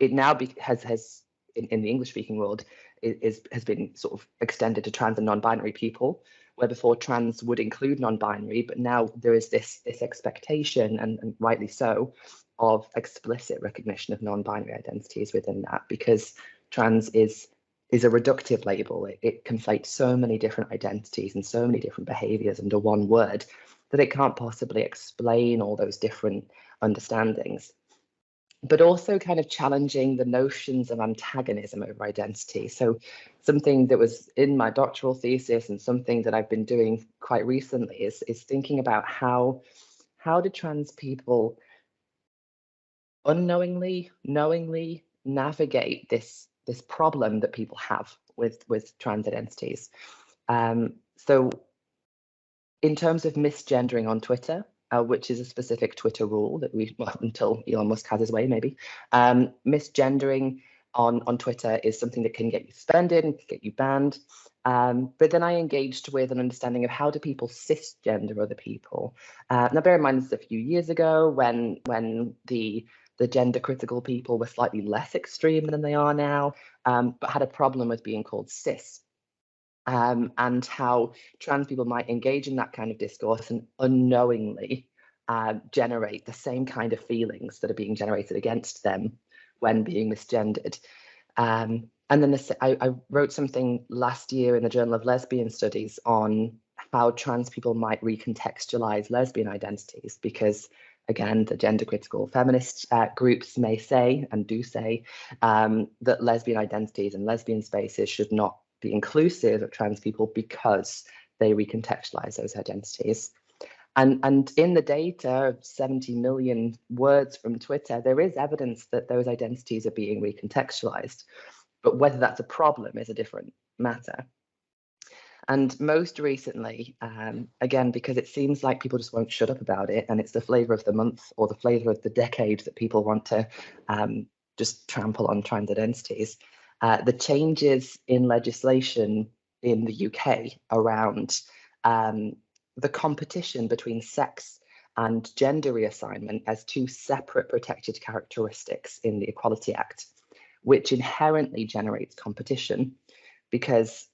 it now has in the English-speaking world has been sort of extended to trans and non-binary people, where before trans would include non-binary, but now there is this expectation, and rightly so, of explicit recognition of non-binary identities within that, because trans is a reductive label. It conflates so many different identities and so many different behaviors under one word that it can't possibly explain all those different understandings. But also kind of challenging the notions of antagonism over identity. So something that was in my doctoral thesis and something that I've been doing quite recently is thinking about how do trans people unknowingly, knowingly navigate this problem that people have with trans identities. So in terms of misgendering on Twitter, which is a specific Twitter rule that until Elon Musk has his way, maybe, misgendering on Twitter is something that can get you suspended and can get you banned. But then I engaged with an understanding of how do people cisgender other people. Now, bear in mind, this is a few years ago when the gender critical people were slightly less extreme than they are now, but had a problem with being called cis. And how trans people might engage in that kind of discourse and unknowingly generate the same kind of feelings that are being generated against them when being misgendered. And then I wrote something last year in the Journal of Lesbian Studies on how trans people might recontextualize lesbian identities, because again, the gender critical feminist groups may say and do say that lesbian identities and lesbian spaces should not be inclusive of trans people because they recontextualize those identities. And in the data of 70 million words from Twitter, there is evidence that those identities are being recontextualized. But whether that's a problem is a different matter. And most recently, again, because it seems like people just won't shut up about it, and it's the flavor of the month or the flavor of the decade that people want to just trample on trans identities, the changes in legislation in the UK around the competition between sex and gender reassignment as two separate protected characteristics in the Equality Act, which inherently generates competition, because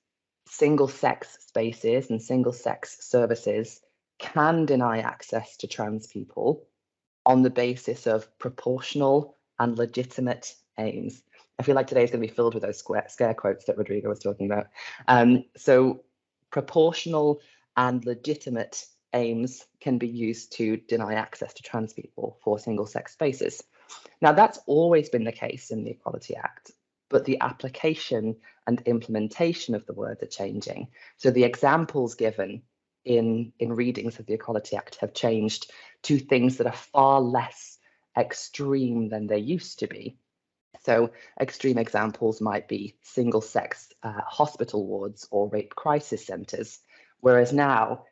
single-sex spaces and single-sex services can deny access to trans people on the basis of proportional and legitimate aims. I feel like today is going to be filled with those scare quotes that Rodrigo was talking about. So proportional and legitimate aims can be used to deny access to trans people for single-sex spaces. Now, that's always been the case in the Equality Act, but the application and implementation of the word are changing. So the examples given in readings of the Equality Act have changed to things that are far less extreme than they used to be. So extreme examples might be single-sex hospital wards or rape crisis centres, whereas now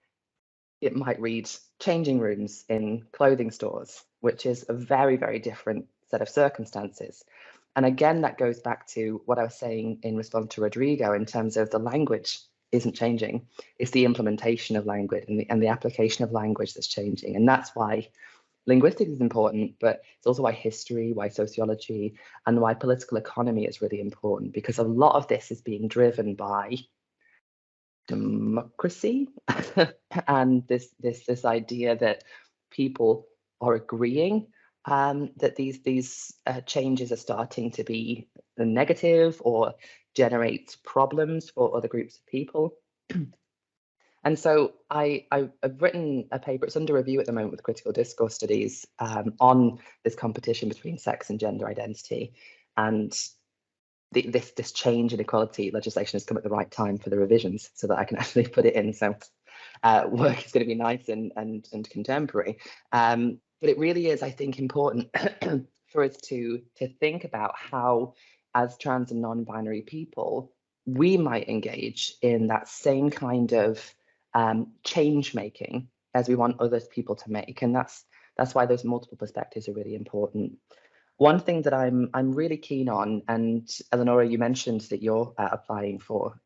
it might read changing rooms in clothing stores, which is a very, very different set of circumstances. And again, that goes back to what I was saying in response to Rodrigo in terms of the language isn't changing. It's the implementation of language and the application of language that's changing. And that's why linguistics is important, but it's also why history, why sociology, and why political economy is really important, because a lot of this is being driven by democracy and this idea that people are agreeing that these changes are starting to be negative or generate problems for other groups of people. And so I've written a paper, it's under review at the moment with Critical Discourse Studies on this competition between sex and gender identity. And this change in equality legislation has come at the right time for the revisions so that I can actually put it in. So work is going to be nice and contemporary. But it really is, I think, important for us to think about how, as trans and non-binary people, we might engage in that same kind of change making as we want other people to make. And that's why those multiple perspectives are really important. One thing that I'm really keen on, and Eleonora, you mentioned that you're applying for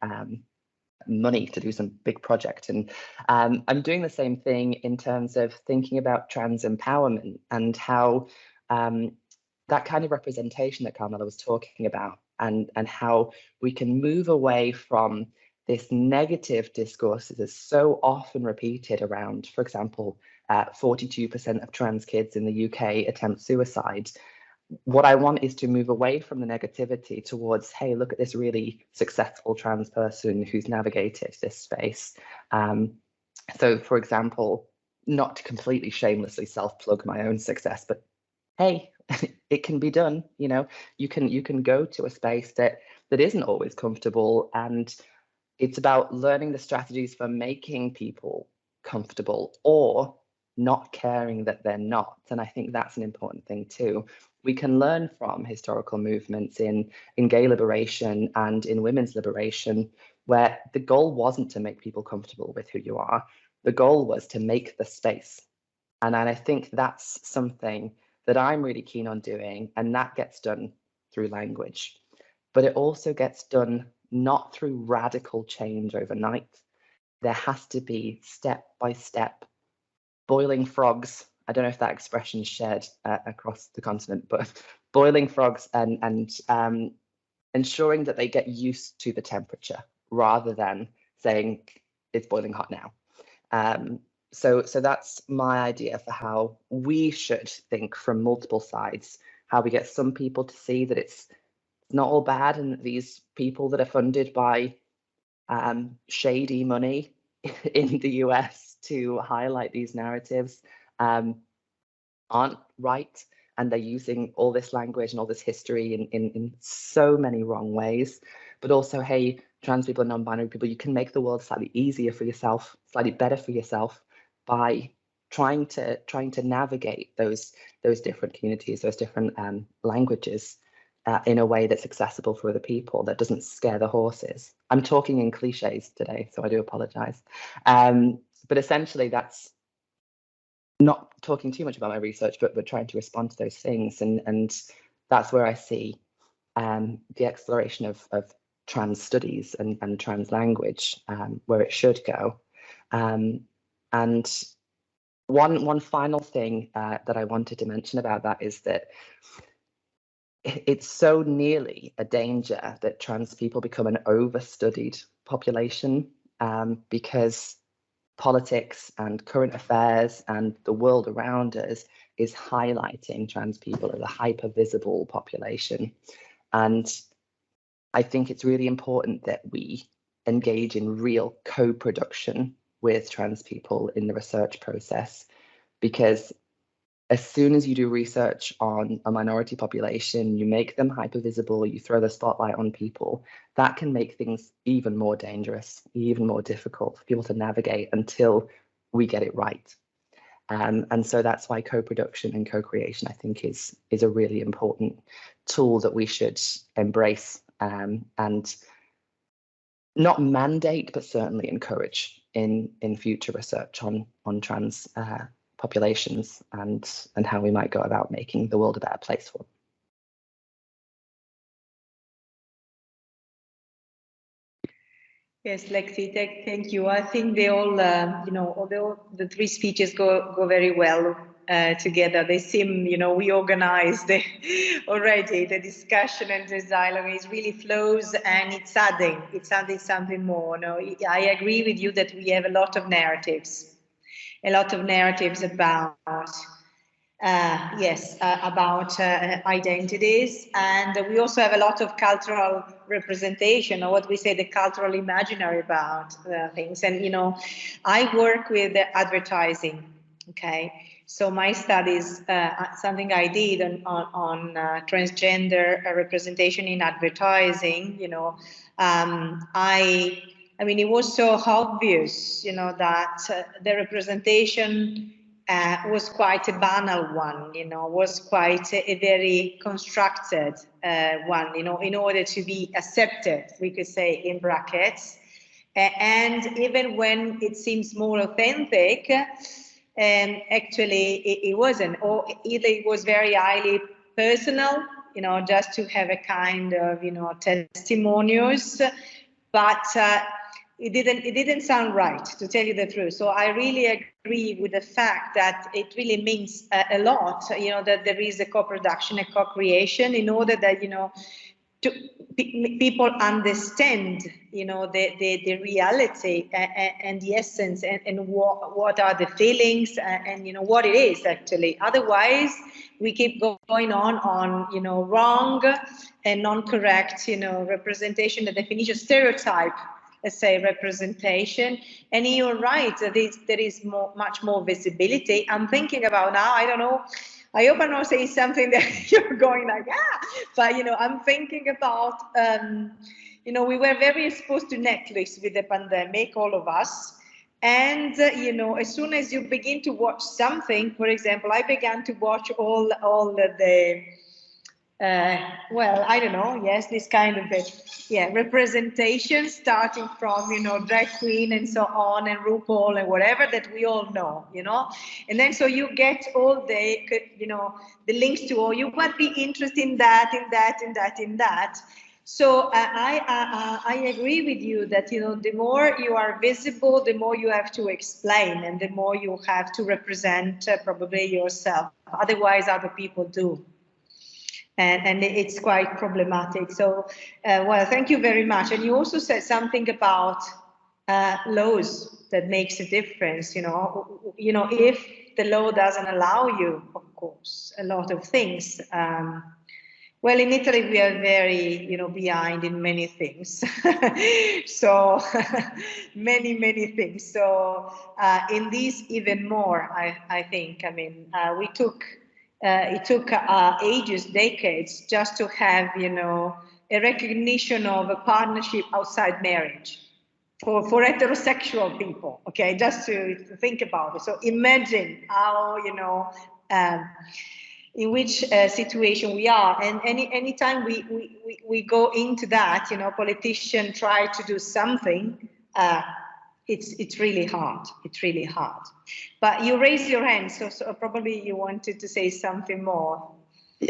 money to do some big project, and I'm doing the same thing in terms of thinking about trans empowerment and how that kind of representation that Carmela was talking about, and how we can move away from this negative discourse that is so often repeated around, for example, 42% of trans kids in the UK attempt suicide. What I want is to move away from the negativity towards, hey, look at this really successful trans person who's navigated this space. So, for example, not to completely shamelessly self-plug my own success, but hey, it can be done. You know, you can go to a space that isn't always comfortable, and it's about learning the strategies for making people comfortable or not caring that they're not. And I think that's an important thing too. We can learn from historical movements in gay liberation and in women's liberation, where the goal wasn't to make people comfortable with who you are. The goal was to make the space. And I think that's something that I'm really keen on doing, and that gets done through language. But it also gets done not through radical change overnight. There has to be step by step, boiling frogs. I don't know if that expression is shared across the continent, but boiling frogs and ensuring that they get used to the temperature rather than saying it's boiling hot now. So that's my idea for how we should think from multiple sides, how we get some people to see that it's not all bad, and these people that are funded by shady money in the US to highlight these narratives aren't right, and they're using all this language and all this history in so many wrong ways. But also, hey, trans people and non-binary people, you can make the world slightly easier for yourself, slightly better for yourself by trying to navigate those different communities, those different languages in a way that's accessible for other people, that doesn't scare the horses. I'm talking in cliches today, so I do apologize. But essentially, that's not talking too much about my research, but trying to respond to those things. And that's where I see the exploration of trans studies and trans language, where it should go. And one final thing that I wanted to mention about that is that it's so nearly a danger that trans people become an overstudied population, because politics and current affairs and the world around us is highlighting trans people as a hyper visible population. And I think it's really important that we engage in real co-production with trans people in the research process, because as soon as you do research on a minority population, you make them hypervisible, you throw the spotlight on people, that can make things even more dangerous, even more difficult for people to navigate until we get it right. And so that's why co-production and co-creation, I think, is a really important tool that we should embrace and not mandate, but certainly encourage in future research on trans populations and how we might go about making the world a better place for them. Yes, Lexi, thank you. I think they all, although the three speeches go very well together, they seem, we organized already the discussion and the dialogue is really flows and it's adding something more. No, I agree with you that we have a lot of narratives about about identities, and we also have a lot of cultural representation, or what we say the cultural imaginary about things. And I work with advertising. Okay, so my studies, something I did on transgender representation in advertising. I mean, it was so obvious, that the representation was quite a banal one, was quite a very constructed one, in order to be accepted, we could say in brackets. And even when it seems more authentic, actually it wasn't, or either it was very highly personal, just to have a kind of, testimonials, but it didn't sound right, to tell you the truth. So I really agree with the fact that it really means a lot, that there is a co-production, a co-creation, in order that, people understand, the reality and the essence, and what are the feelings, and what it is actually. Otherwise, we keep going on, wrong and non-correct, representation, the definition, stereotype, let's say, representation. And you're right, there is much more visibility. I'm thinking about now, I don't know, I hope I'm not saying something that you're going like, but, I'm thinking about, we were very exposed to Netflix with the pandemic, all of us. And, as soon as you begin to watch something, for example, I began to watch all the well, I don't know, yes, this kind of representation, starting from, drag queen and so on, and RuPaul and whatever that we all know, and then so you get all the, the links to, oh, you might be interested in that, in that, in that, in that. So I agree with you that, the more you are visible, the more you have to explain, and the more you have to represent probably yourself. Otherwise, other people do. And it's quite problematic. So, well, thank you very much. And you also said something about laws that makes a difference. If the law doesn't allow you, of course, a lot of things. Well, in Italy, we are very, behind in many things. So many things. So in this, even more, I think. I mean, it took ages, decades, just to have, a recognition of a partnership outside marriage for heterosexual people. Okay, just to think about it. So imagine how, in which situation we are, and anytime we go into that, politicians try to do something. It's really hard. It's really hard. But you raised your hand, so probably you wanted to say something more.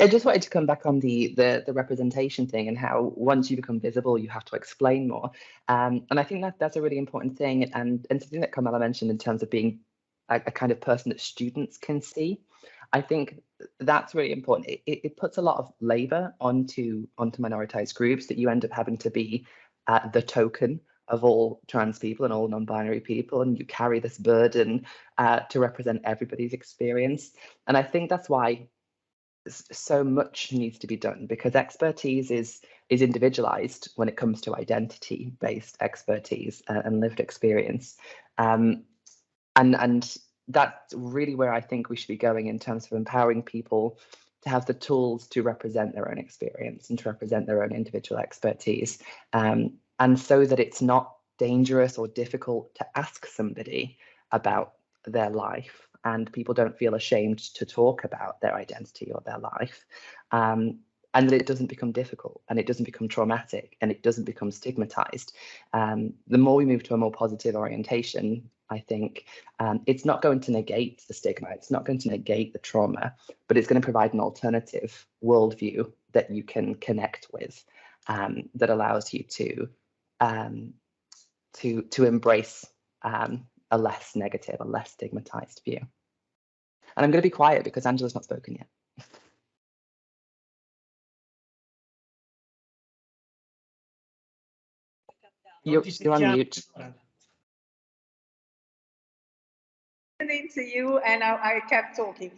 I just wanted to come back on the representation thing, and how once you become visible, you have to explain more. And I think that's a really important thing, and something that Carmela mentioned in terms of being a kind of person that students can see. I think that's really important. It puts a lot of labor onto minoritized groups, that you end up having to be the token of all trans people and all non-binary people, and you carry this burden to represent everybody's experience. And I think that's why so much needs to be done, because expertise is individualized when it comes to identity-based expertise and lived experience. And that's really where I think we should be going in terms of empowering people to have the tools to represent their own experience and to represent their own individual expertise. And so that it's not dangerous or difficult to ask somebody about their life, and people don't feel ashamed to talk about their identity or their life, and that it doesn't become difficult, and it doesn't become traumatic, and it doesn't become stigmatized. The more we move to a more positive orientation, I think it's not going to negate the stigma, it's not going to negate the trauma, but it's going to provide an alternative worldview that you can connect with, that allows you to to embrace a less negative, a less stigmatized view. And I'm going to be quiet because Angela's not spoken yet. You're on mute. Listening to you, and I kept talking.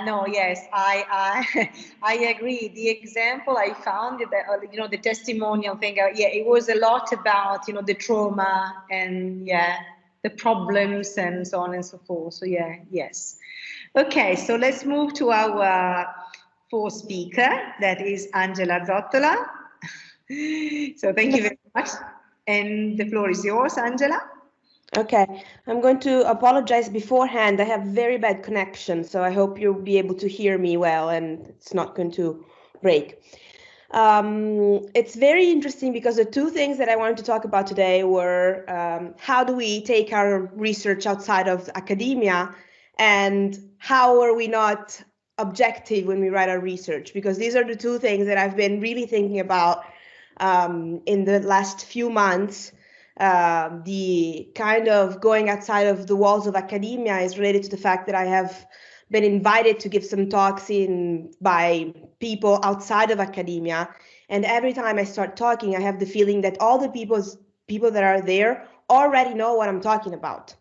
No, yes, I agree. The example I found that you know, the testimonial thing. Yeah, it was a lot about, you know, the trauma and the problems and so on and so forth. So yes. Okay, so let's move to our fourth speaker. That is Angela Zottola. So thank you very much, and the floor is yours, Angela. Okay, I'm going to apologize beforehand. I have very bad connection, so I hope you'll be able to hear me well and it's not going to break. It's very interesting because the two things that I wanted to talk about today were how do we take our research outside of academia, and how are we not objective when we write our research, because these are the two things that I've been really thinking about in the last few months. The kind of going outside of the walls of academia is related to the fact that I have been invited to give some talks by people outside of academia. And every time I start talking, I have the feeling that all the people that are there already know what I'm talking about.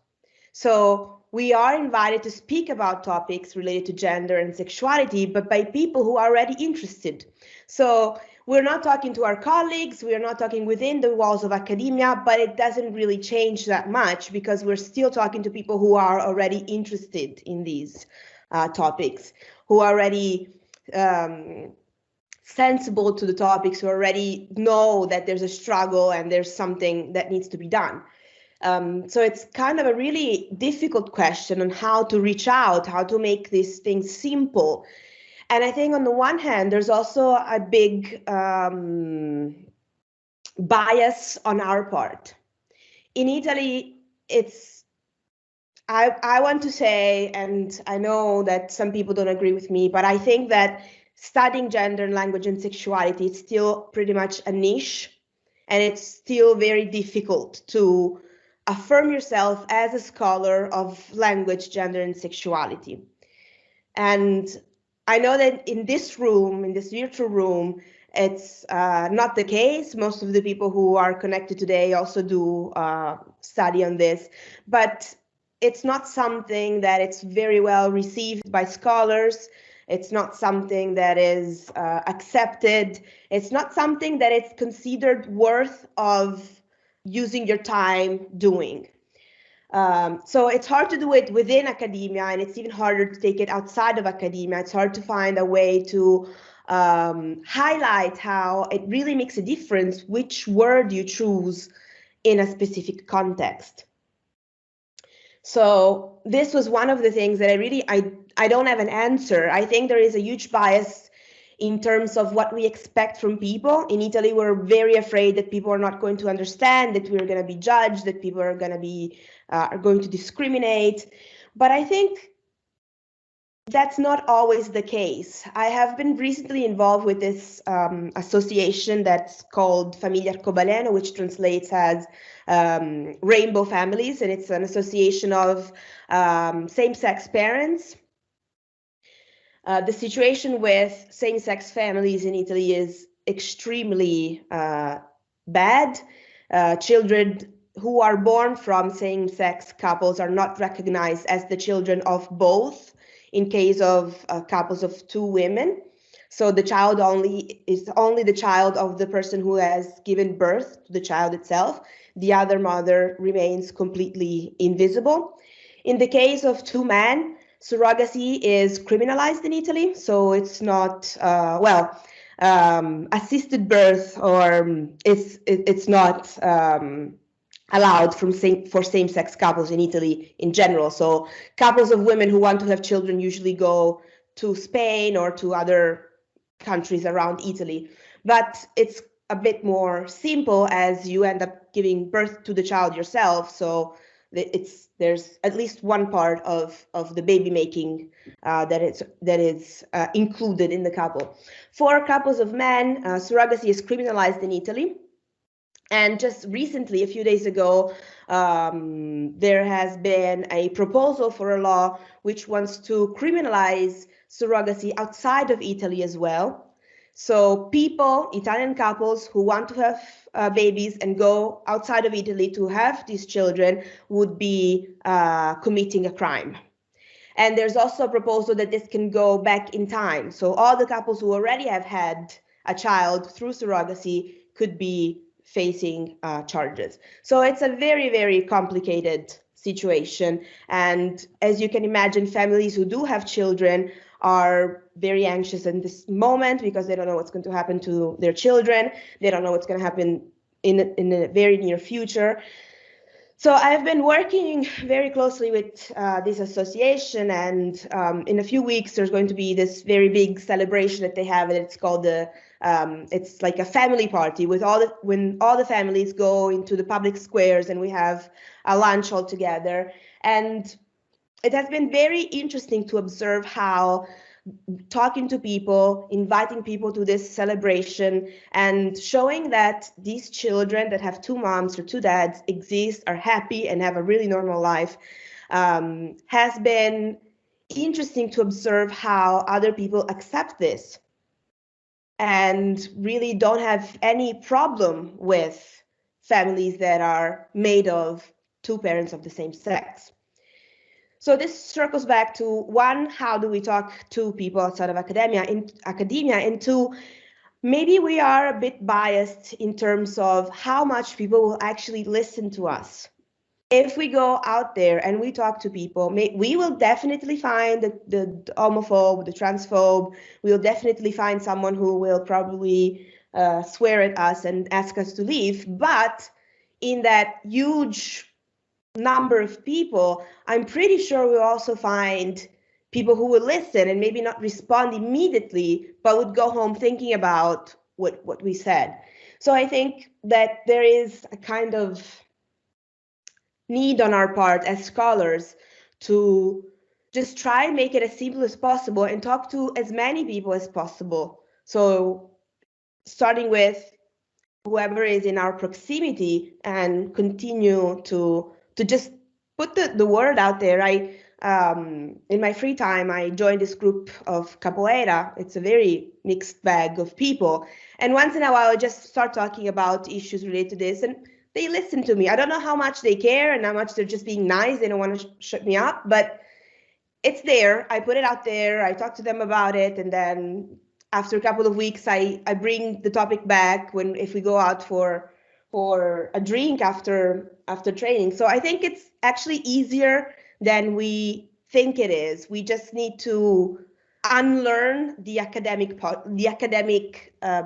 So we are invited to speak about topics related to gender and sexuality, but by people who are already interested. So we're not talking to our colleagues, we are not talking within the walls of academia, but it doesn't really change that much because we're still talking to people who are already interested in these topics, who are already sensible to the topics, who already know that there's a struggle and there's something that needs to be done. So it's kind of a really difficult question on how to reach out, how to make these things simple. And I think on the one hand, there's also a big bias on our part. In Italy, I want to say, and I know that some people don't agree with me, but I think that studying gender and language and sexuality is still pretty much a niche, and it's still very difficult to affirm yourself as a scholar of language, gender, and sexuality. And I know that in this room, in this virtual room, it's not the case. Most of the people who are connected today also do study on this, but it's not something that it's very well received by scholars. It's not something that is accepted. It's not something that it's considered worth of using your time doing. So it's hard to do it within academia, and it's even harder to take it outside of academia. It's hard to find a way to highlight how it really makes a difference which word you choose in a specific context. So this was one of the things that I don't have an answer. I think there is a huge bias in terms of what we expect from people. In Italy, we're very afraid that people are not going to understand, that we're going to be judged, that people are going to be are going to discriminate. But I think that's not always the case. I have been recently involved with this association that's called Famiglie Arcobaleno, which translates as Rainbow Families, and it's an association of same-sex parents. The situation with same-sex families in Italy is extremely bad. Children who are born from same-sex couples are not recognized as the children of both in case of couples of two women. So the child is only the child of the person who has given birth to the child itself. The other mother remains completely invisible. In the case of two men, surrogacy is criminalized in Italy, so it's not assisted birth, or it's not allowed for same-sex couples in Italy in general. So couples of women who want to have children usually go to Spain or to other countries around Italy. But it's a bit more simple as you end up giving birth to the child yourself. So there's at least one part of the baby making that is included in the couple. For couples of men, surrogacy is criminalized in Italy. And just recently, a few days ago, there has been a proposal for a law which wants to criminalize surrogacy outside of Italy as well. So people, Italian couples who want to have babies and go outside of Italy to have these children would be committing a crime. And there's also a proposal that this can go back in time. So all the couples who already have had a child through surrogacy could be facing charges. So it's a very, very complicated situation. And as you can imagine, families who do have children are very anxious in this moment because they don't know what's going to happen to their children. They don't know what's going to happen in the very near future. So I've been working very closely with this association, and in a few weeks there's going to be this very big celebration that they have, and it's called the it's like a family party with when all the families go into the public squares and we have a lunch all together. And it has been very interesting to observe how talking to people, inviting people to this celebration and showing that these children that have two moms or two dads exist, are happy and have a really normal life, has been interesting to observe how other people accept this and really don't have any problem with families that are made of two parents of the same sex. So this circles back to, one, how do we talk to people outside of academia, and two, maybe we are a bit biased in terms of how much people will actually listen to us. If we go out there and we talk to people, we will definitely find the homophobe, the transphobe. We'll definitely find someone who will probably swear at us and ask us to leave. But in that huge number of people, I'm pretty sure we'll also find people who will listen and maybe not respond immediately, but would go home thinking about what we said. So I think that there is a kind of need on our part as scholars to just try and make it as simple as possible and talk to as many people as possible. So starting with whoever is in our proximity and continue to just put the word out there. In my free time, I joined this group of capoeira. It's a very mixed bag of people. And once in a while, I just start talking about issues related to this, and they listen to me. I don't know how much they care and how much they're just being nice. They don't want to shut me up, but it's there. I put it out there. I talk to them about it. And then after a couple of weeks, I bring the topic back if we go out for a drink after training. So I think it's actually easier than we think it is. We just need to unlearn the academic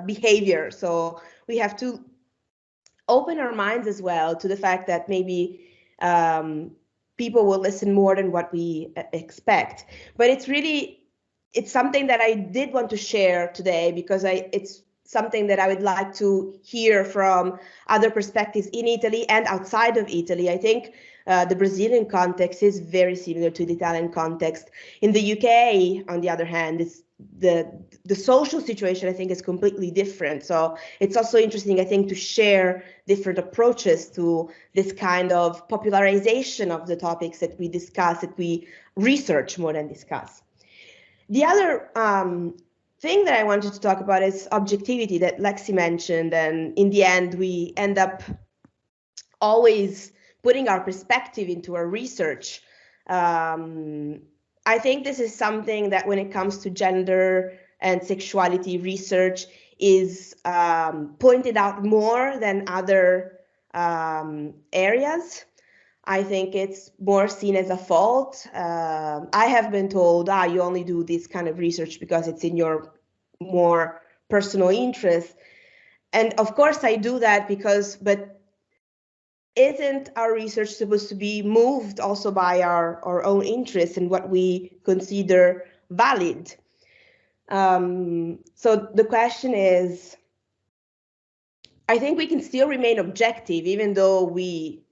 behavior. So we have to open our minds as well to the fact that maybe people will listen more than what we expect. But it's something that I did want to share today because it's something that I would like to hear from other perspectives in Italy and outside of Italy. I think the Brazilian context is very similar to the Italian context. In the UK, on the other hand, it's the social situation, I think, is completely different. So it's also interesting, I think, to share different approaches to this kind of popularization of the topics that we discuss, that we research more than discuss. The other thing that I wanted to talk about is objectivity that Lexi mentioned, and in the end we end up always putting our perspective into our research. I think this is something that when it comes to gender and sexuality research is pointed out more than other areas. I think it's more seen as a fault. I have been told, you only do this kind of research because it's in your more personal interest. And of course I do that but isn't our research supposed to be moved also by our own interests and what we consider valid? So the question is, I think we can still remain objective even though we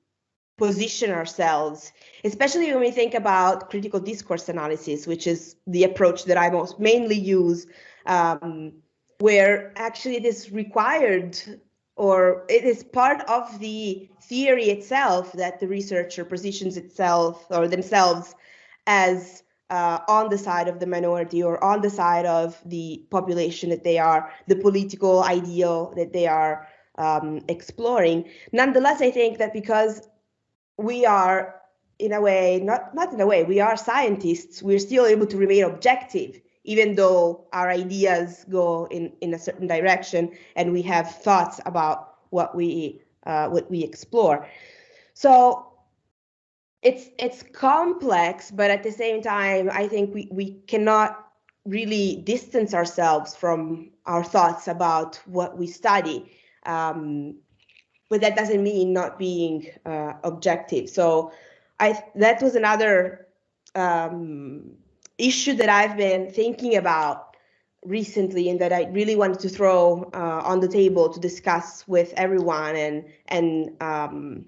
position ourselves, especially when we think about critical discourse analysis, which is the approach that I mainly use, where actually it is required or it is part of the theory itself that the researcher positions itself or themselves as on the side of the minority or on the side of the population that they are, the political ideal that they are exploring. Nonetheless, I think that because we are, in a way, not in a way, we are scientists, we're still able to remain objective, even though our ideas go in a certain direction and we have thoughts about what we explore. So it's complex, but at the same time, I think we cannot really distance ourselves from our thoughts about what we study. But that doesn't mean not being objective. So that was another issue that I've been thinking about recently and that I really wanted to throw on the table to discuss with everyone and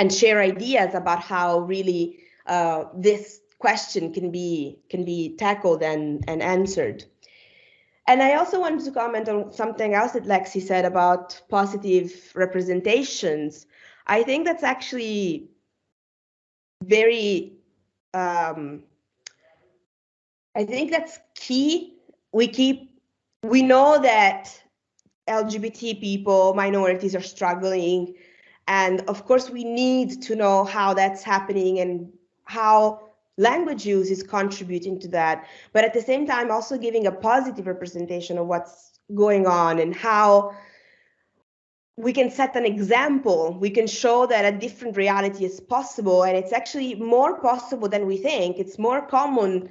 share ideas about how really this question can be tackled and answered. And I also wanted to comment on something else that Lexi said about positive representations. I think that's actually very, I think that's key. We know that LGBT people, minorities are struggling. And of course, we need to know how that's happening and how language use is contributing to that. But at the same time, also giving a positive representation of what's going on and how we can set an example. We can show that a different reality is possible. And it's actually more possible than we think. It's more common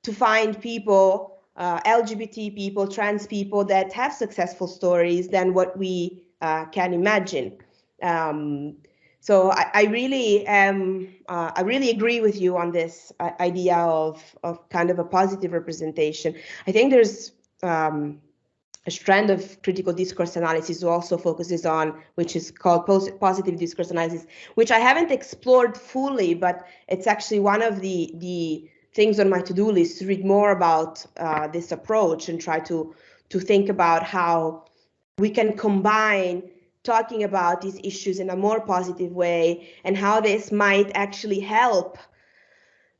to find people, LGBT people, trans people that have successful stories than what we can imagine. So I really agree with you on this idea of kind of a positive representation. I think there's a strand of critical discourse analysis who also focuses on, which is called positive discourse analysis, which I haven't explored fully, but it's actually one of the things on my to-do list to read more about this approach and try to think about how we can combine talking about these issues in a more positive way and how this might actually help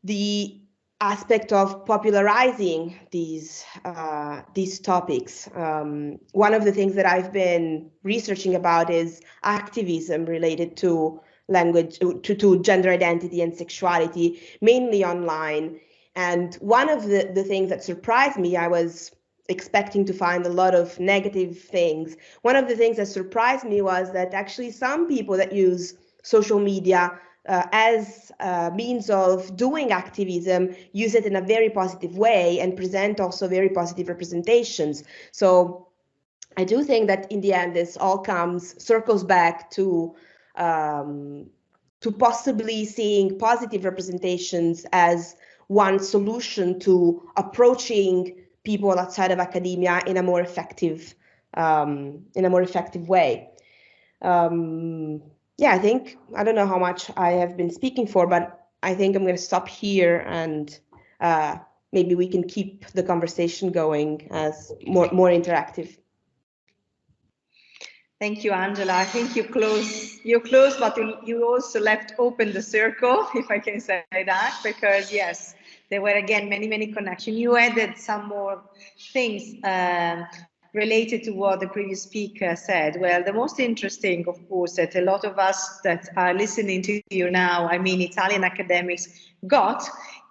the aspect of popularizing these topics. One of the things that I've been researching about is activism related to language, to gender identity and sexuality, mainly online. And one of the things that surprised me, I was expecting to find a lot of negative things. One of the things that surprised me was that actually some people that use social media as a means of doing activism use it in a very positive way and present also very positive representations. So I do think that in the end, this all circles back to possibly seeing positive representations as one solution to approaching people outside of academia in a more effective way. Yeah, I don't know how much I have been speaking for, but I think I'm going to stop here and maybe we can keep the conversation going as more interactive. Thank you, Angela. I think you closed, but you also left open the circle, if I can say that, because yes, there were again many connections. You added some more things related to what the previous speaker said. Well, the most interesting, of course, that a lot of us that are listening to you now, I mean, Italian academics got,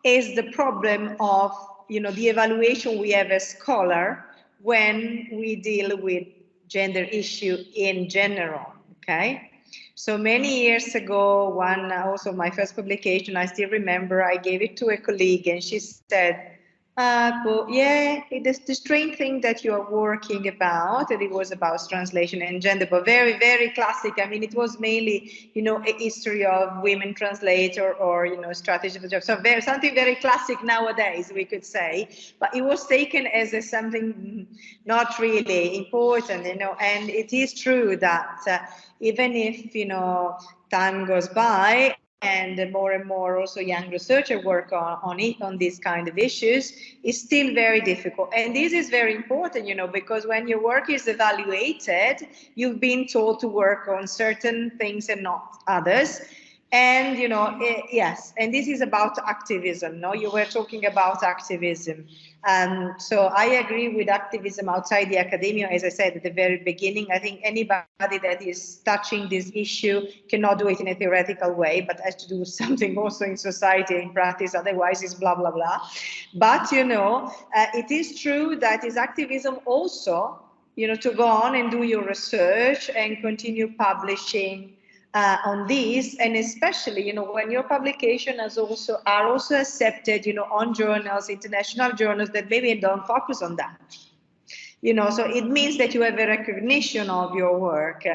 is the problem of, the evaluation we have as scholar when we deal with gender issue in general, okay? So many years ago, also my first publication, I still remember, I gave it to a colleague and she said, yeah, it's the strange thing that you are working about, and it was about translation and gender, but very, very classic. I mean, it was mainly, a history of women translator or, strategy for jobs. So something very classic nowadays, we could say, but it was taken as something not really important, and it is true that even if, time goes by, and more also young researchers work on these kind of issues, is still very difficult. And this is very important, you know, because when your work is evaluated, you've been told to work on certain things and not others. And, you know, yes, and this is about activism, no? You were talking about activism. So I agree with activism outside the academia. As I said at the very beginning, I think anybody that is touching this issue cannot do it in a theoretical way, but has to do something also in society, in practice, otherwise it's blah, blah, blah. But, you know, it is true that is activism also, you know, to go on and do your research and continue publishing on this, and especially, you know, when your publication are also accepted, you know, on journals, international journals that maybe don't focus on that, you know, so it means that you have a recognition of your work.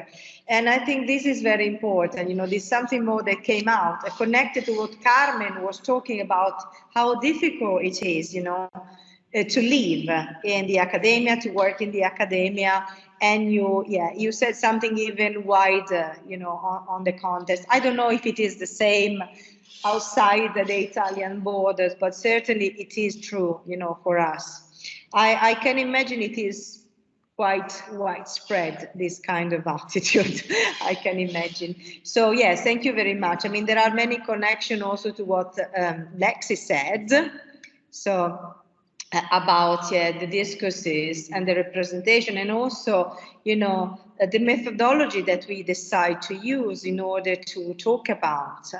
And I think this is very important, you know, there's something more that came out, connected to what Carmen was talking about, how difficult it is, you know, to live in the academia, to work in the academia. And you said something even wider, you know, on the context. I don't know if it is the same outside the Italian borders, but certainly it is true, you know, for us. I can imagine it is quite widespread, this kind of attitude, I can imagine. So yes, thank you very much. I mean, there are many connections also to what Lexi said. So about the discourses and the representation, and also, you know, the methodology that we decide to use in order to talk about,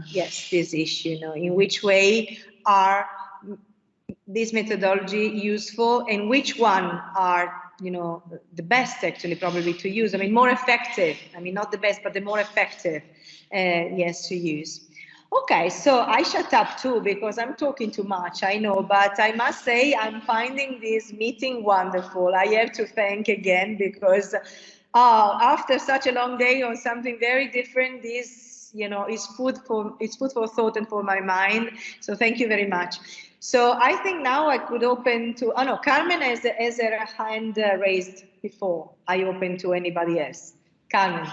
yes, this issue, you know, in which way are this methodology useful and which one are, you know, the best actually probably to use. I mean, more effective, I mean, not the best, but the more effective, yes, to use. Okay, so I shut up too because I'm talking too much, I know, but I must say I'm finding this meeting wonderful. I have to thank again because after such a long day on something very different, this, you know, is food for thought and for my mind. So thank you very much. So I think now I could open to, oh no, Carmen has her hand raised before I open to anybody else. Carmen.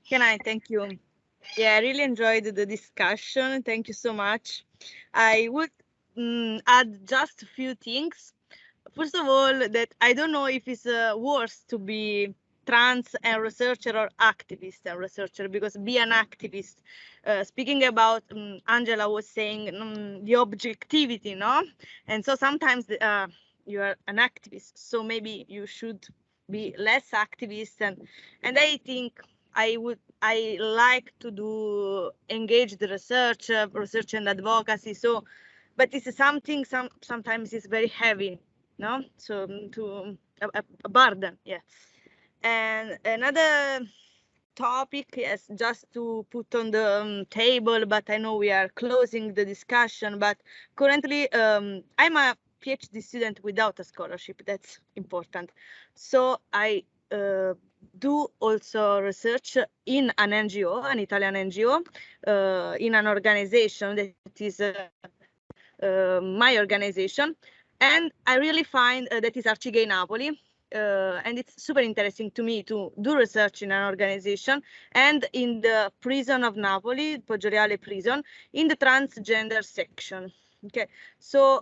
Can I? Thank you. Yeah, I really enjoyed the discussion. Thank you so much. I would add just a few things. First of all, that I don't know if it's worse to be trans and researcher or activist and researcher, because be an activist, speaking about Angela was saying the objectivity, no? And so sometimes you are an activist, so maybe you should be less activist, and I think I like to engage the research and advocacy. So, but it's something sometimes it's very heavy, no? So to a burden, yeah. And another topic, yes, just to put on the table, but I know we are closing the discussion. But currently, I'm a PhD student without a scholarship. That's important. So I do also research in an NGO, an Italian NGO, in an organization that is my organization. And I really find that is Arcigay Napoli. And it's super interesting to me to do research in an organization and in the prison of Napoli, Poggioreale prison, in the transgender section. Okay, so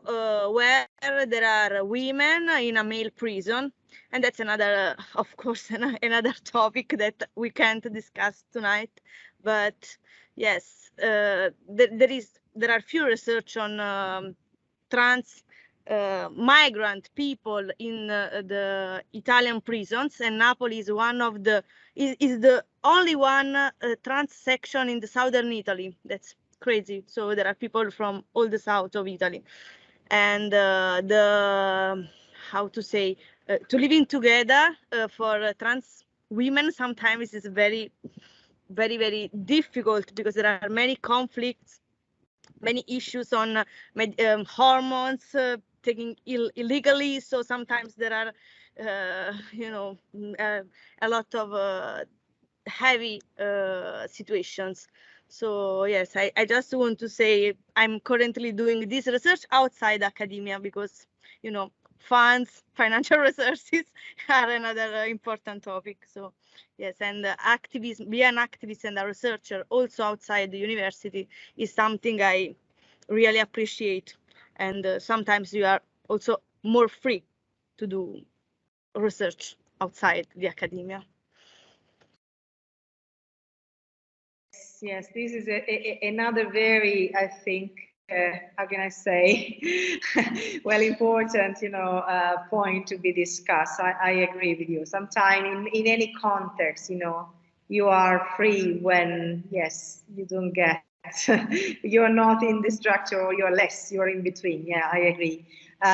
where there are women in a male prison, and that's another, of course, another topic that we can't discuss tonight. But yes, there are few research on trans migrant people in the Italian prisons, and Napoli is one of the is the only one trans section in the southern Italy. That's crazy. So there are people from all the south of Italy, and how to say, to living together for trans women sometimes is very, very, very difficult because there are many conflicts, many issues on hormones taking illegally. So sometimes there are, you know, a lot of heavy situations. So yes, I just want to say I'm currently doing this research outside academia because, you know, funds, financial resources are another important topic. So Yes, and activism, be an activist and a researcher also outside the university is something I really appreciate. And sometimes you are also more free to do research outside the academia. Yes, this is another very, I think, how can I say, well, important, point to be discussed. I agree with you. Sometimes in any context, you are free when, yes, you don't get, you're not in the structure or you're less, you're in between. Yeah, I agree.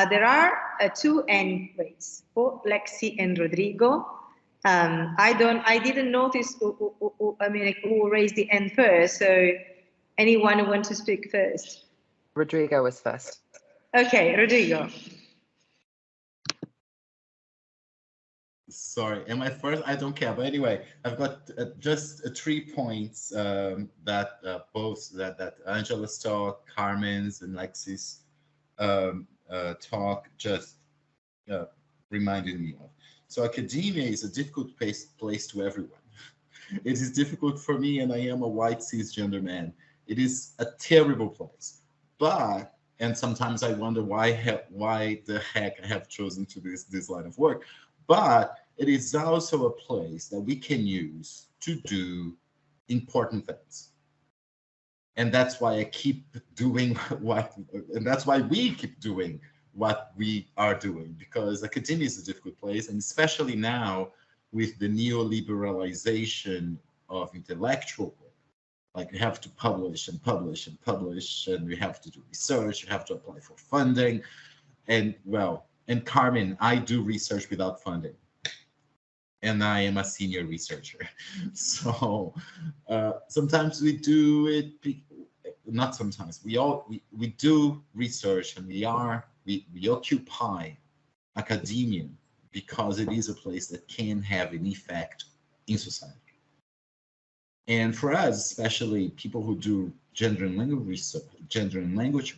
There are two end rates, both Lexi and Rodrigo. I didn't notice who raised the hand first. So anyone who wants to speak first? Rodrigo was first. Okay, Rodrigo. Sorry, am I first? I don't care. But anyway, I've got just 3 points that both that Angela's talk, Carmen's, and Lexi's talk just reminded me of. So academia is a difficult place to everyone. It is difficult for me, and I am a white cisgender man. It is a terrible place. But, and sometimes I wonder why the heck I have chosen to do this line of work. But it is also a place that we can use to do important things. And that's why I keep doing and that's why we keep doing what we are doing, because academia is a difficult place, and especially now with the neoliberalization of intellectual work. Like you have to publish and publish and publish, and you have to do research, you have to apply for funding. And Carmen, I do research without funding. And I am a senior researcher. So sometimes we do it, not sometimes, we do research, and we occupy academia because it is a place that can have an effect in society. And for us, especially people who do gender and language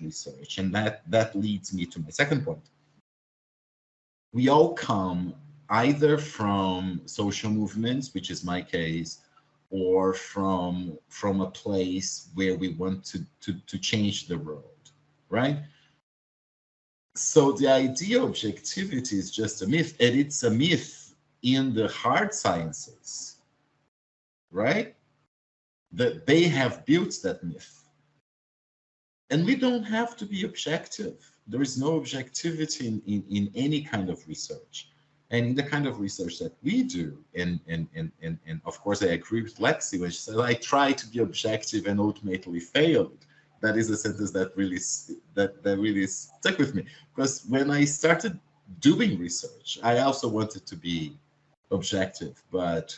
research, and that leads me to my second point. We all come either from social movements, which is my case, or from a place where we want to change the world, right? So the idea of objectivity is just a myth, and it's a myth in the hard sciences, right? That they have built that myth. And we don't have to be objective. There is no objectivity in any kind of research. And in the kind of research that we do, and of course I agree with Lexi when she said, I try to be objective and ultimately failed. That is a sentence that really stuck with me. Because when I started doing research, I also wanted to be objective, but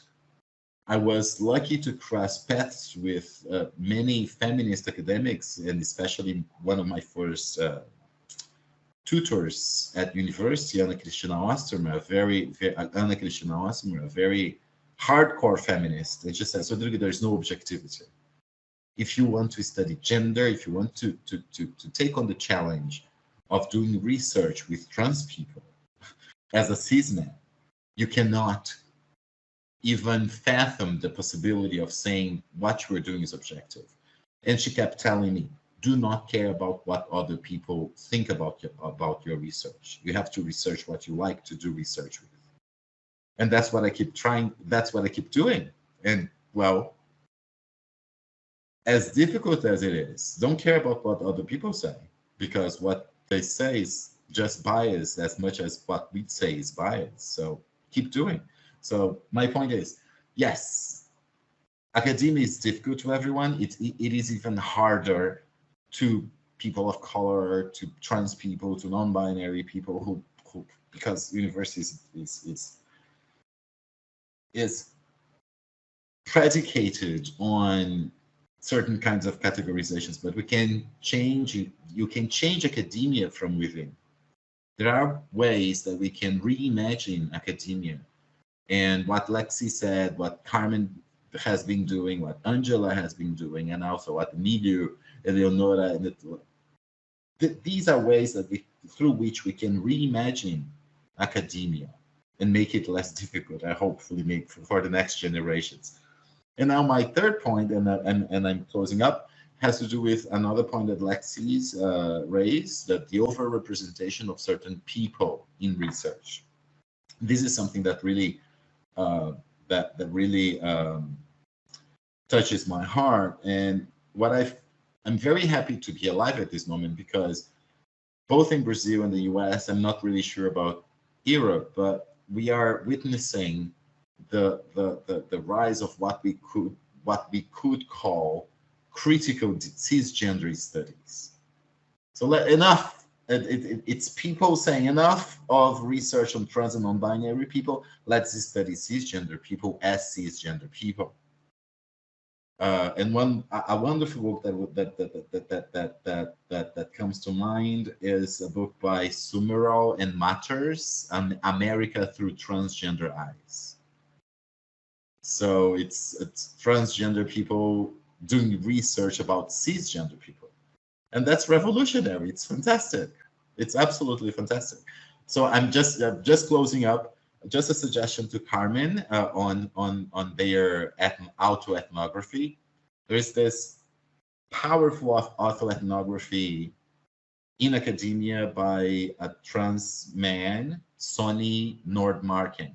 I was lucky to cross paths with many feminist academics, and especially one of my first tutors at university, Anna Cristina Ostermer, a very hardcore feminist. And she said, so there's no objectivity. If you want to study gender, if you want to take on the challenge of doing research with trans people as a cis man, you cannot even fathom the possibility of saying what you are doing is objective. And she kept telling me, do not care about what other people think about your research. You have to research what you like to do research with. And that's what I keep trying, that's what I keep doing. And well, as difficult as it is, don't care about what other people say, because what they say is just bias as much as what we say is bias. So keep doing. So my point is, yes, academia is difficult to everyone. It is even harder to people of color, to trans people, to non-binary people who because university is predicated on certain kinds of categorizations, but we can change it. You can change academia from within. There are ways that we can reimagine academia. And what Lexi said, what Carmen has been doing, what Angela has been doing, and also what Emilio, Eleonora, and these are ways that through which we can reimagine academia and make it less difficult. I hopefully make for the next generations. And now my third point, and I'm closing up, has to do with another point that Lexi's raised, that the overrepresentation of certain people in research. This is something that really touches my heart, and I'm very happy to be alive at this moment, because both in Brazil and the US, I'm not really sure about Europe, but we are witnessing the rise of what we could call critical cisgender studies. So enough. It's people saying enough of research on trans and non-binary people. Let's study cisgender people as cisgender people. And a wonderful book that comes to mind is a book by Summerall and Matters, America Through Transgender Eyes. So it's transgender people doing research about cisgender people, and that's revolutionary. It's fantastic. It's absolutely fantastic. So I'm just closing up. Just a suggestion to Carmen on their autoethnography. There's this powerful autoethnography in academia by a trans man, Sonny Nordmarken.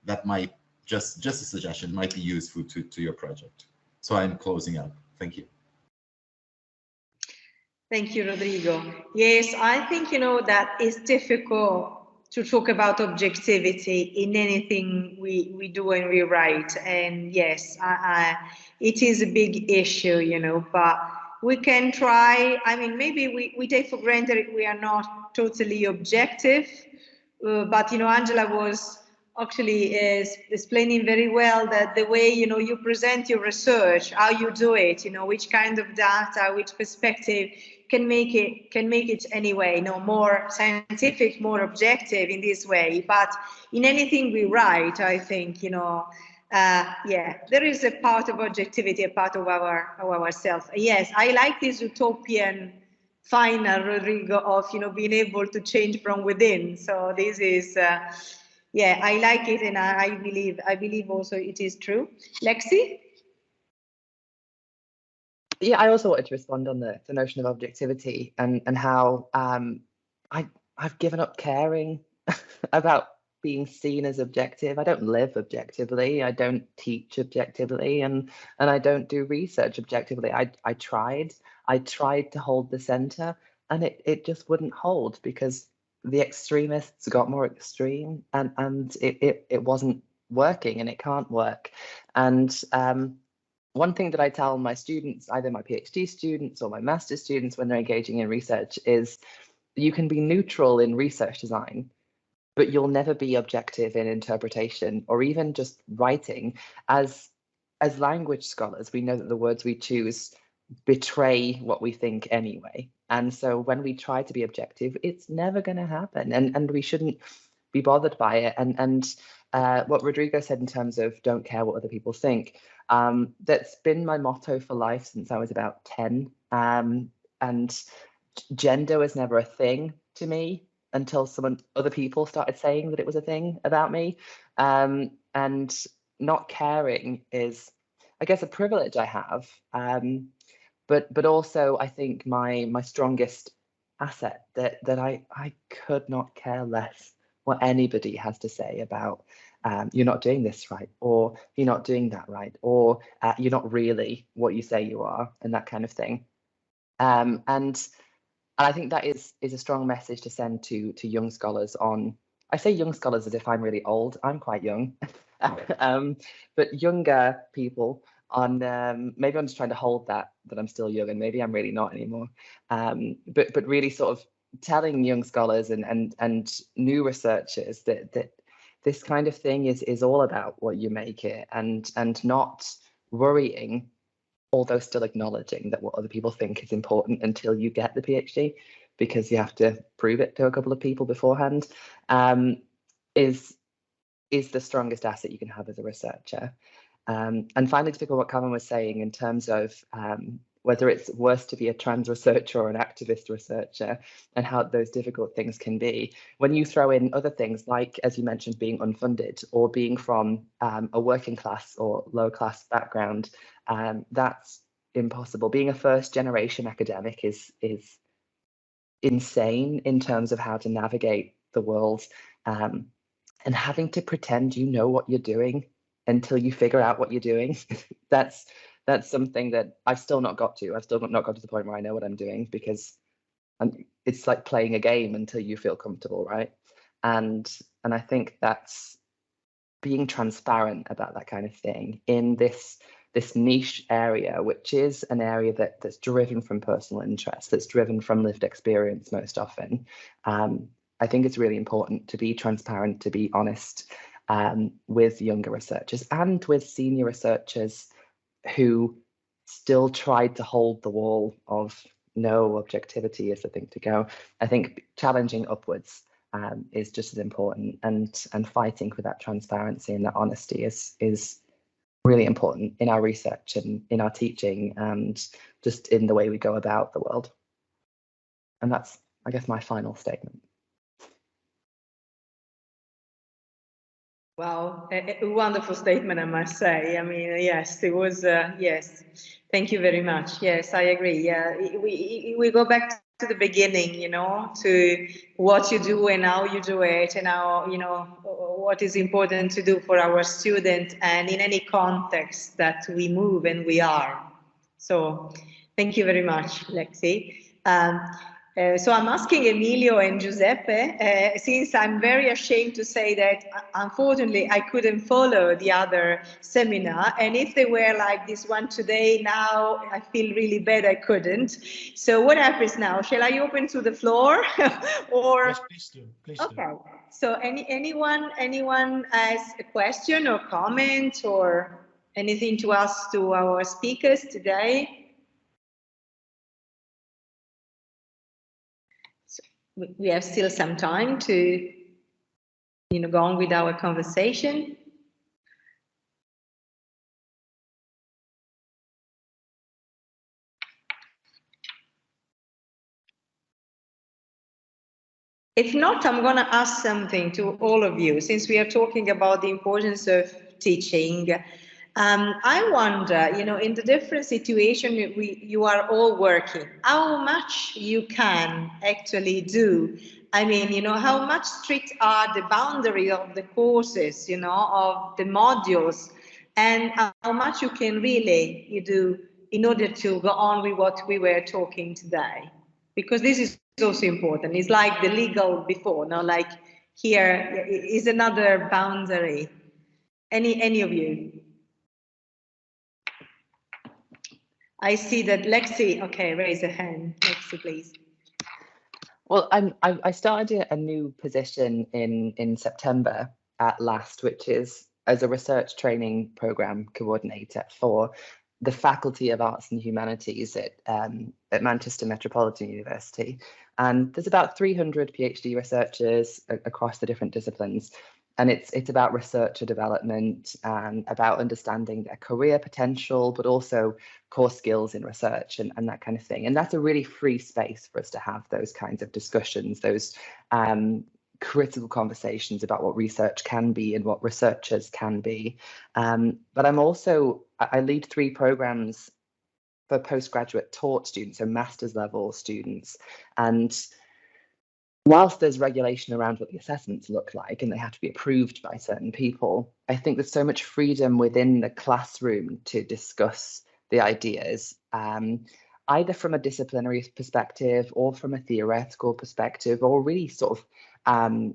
That might just a suggestion, might be useful to your project. So I'm closing up. Thank you. Thank you, Rodrigo. Yes, I think, that it's difficult to talk about objectivity in anything we do and we write. And yes, it is a big issue, but we can try. I mean, maybe we take for granted we are not totally objective, but, Angela was actually is explaining very well that the way, you present your research, how you do it, which kind of data, which perspective can make it anyway, more scientific, more objective in this way. But in anything we write, I think, there is a part of objectivity, a part of ourselves. Yes, I like this utopian final, Rodrigo, of, being able to change from within. So this is, I like it, and I believe also it is true. Lexi? Yeah, I also wanted to respond on the notion of objectivity and how I've given up caring about being seen as objective. I don't live objectively. I don't teach objectively, and I don't do research objectively. I tried to hold the center, and it just wouldn't hold, because the extremists got more extreme, and it wasn't working, and it can't work. And one thing that I tell my students, either my PhD students or my master's students when they're engaging in research, is you can be neutral in research design, but you'll never be objective in interpretation or even just writing. As language scholars, we know that the words we choose betray what we think anyway. And so when we try to be objective, it's never going to happen, and we shouldn't be bothered by it. And what Rodrigo said in terms of don't care what other people think, that's been my motto for life since I was about 10. And gender was never a thing to me until other people started saying that it was a thing about me. And not caring is, I guess, a privilege I have. But also, I think my strongest asset, that I could not care less what anybody has to say about you're not doing this right, or you're not doing that right, or you're not really what you say you are, and that kind of thing. And I think that is a strong message to send to young scholars on. I say young scholars as if I'm really old. I'm quite young, but younger people on. Maybe I'm just trying to hold that I'm still young, and maybe I'm really not anymore. But really sort of telling young scholars and new researchers that this kind of thing is all about what you make it, and not worrying, although still acknowledging that what other people think is important until you get the PhD, because you have to prove it to a couple of people beforehand, is the strongest asset you can have as a researcher. And finally, to pick up what Carmen was saying in terms of whether it's worse to be a trans researcher or an activist researcher, and how those difficult things can be. When you throw in other things like, as you mentioned, being unfunded or being from a working class or low class background, that's impossible. Being a first generation academic is insane in terms of how to navigate the world, and having to pretend you know what you're doing until you figure out what you're doing. That's something that I've still not got to. I've still not got to the point where I know what I'm doing, because it's like playing a game until you feel comfortable, right? And I think that's being transparent about that kind of thing in this niche area, which is an area that's driven from personal interest, that's driven from lived experience most often. I think it's really important to be transparent, to be honest with younger researchers and with senior researchers who still tried to hold the wall of no, objectivity is the thing to go. I think challenging upwards is just as important, and fighting for that transparency and that honesty is really important in our research and in our teaching and just in the way we go about the world. And that's, I guess, my final statement. Wow, a wonderful statement, I must say. I mean, yes, it was, yes, thank you very much. Yes, I agree. Yeah, we go back to the beginning, you know, to what you do and how you do it, and how, you know, what is important to do for our students and in any context that we move and we are. So thank you very much, Lexi. So I'm asking Emilio and Giuseppe, since I'm very ashamed to say that unfortunately I couldn't follow the other seminar, and if they were like this one today, now I feel really bad I couldn't. So what happens now? Shall I open to the floor? Or yes, please do. Please okay. Do. So anyone has a question or comment or anything to ask to our speakers today? We have still some time to, you know, go on with our conversation. If not, I'm going to ask something to all of you, since we are talking about the importance of teaching. I wonder, you know, in the different situation you are all working, how much you can actually do. I mean, you know, how much strict are the boundaries of the courses, you know, of the modules, and how much you can really do in order to go on with what we were talking today. Because this is also important. It's like the legal before, no? Like here is another boundary. Any of you? I see that Lexi, okay, raise a hand. Lexi, please. Well, I started a new position in September at LAST, which is as a research training program coordinator for the Faculty of Arts and Humanities at Manchester Metropolitan University. And there's about 300 PhD researchers across the different disciplines. And it's about researcher development and about understanding their career potential, but also core skills in research and that kind of thing. And that's a really free space for us to have those kinds of discussions, those critical conversations about what research can be and what researchers can be. But I lead 3 programs for postgraduate taught students, so master's level students. And whilst there's regulation around what the assessments look like and they have to be approved by certain people, I think there's so much freedom within the classroom to discuss the ideas, either from a disciplinary perspective or from a theoretical perspective, or really sort of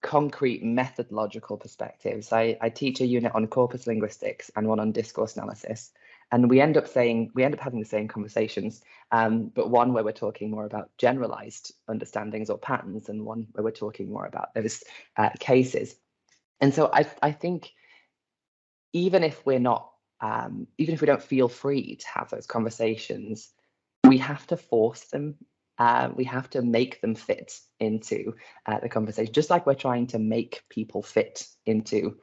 concrete methodological perspectives. I teach a unit on corpus linguistics and one on discourse analysis. And we end up having the same conversations, but one where we're talking more about generalized understandings or patterns, and one where we're talking more about those cases. And so I think even if we don't feel free to have those conversations, we have to force them. We have to make them fit into the conversation, just like we're trying to make people fit into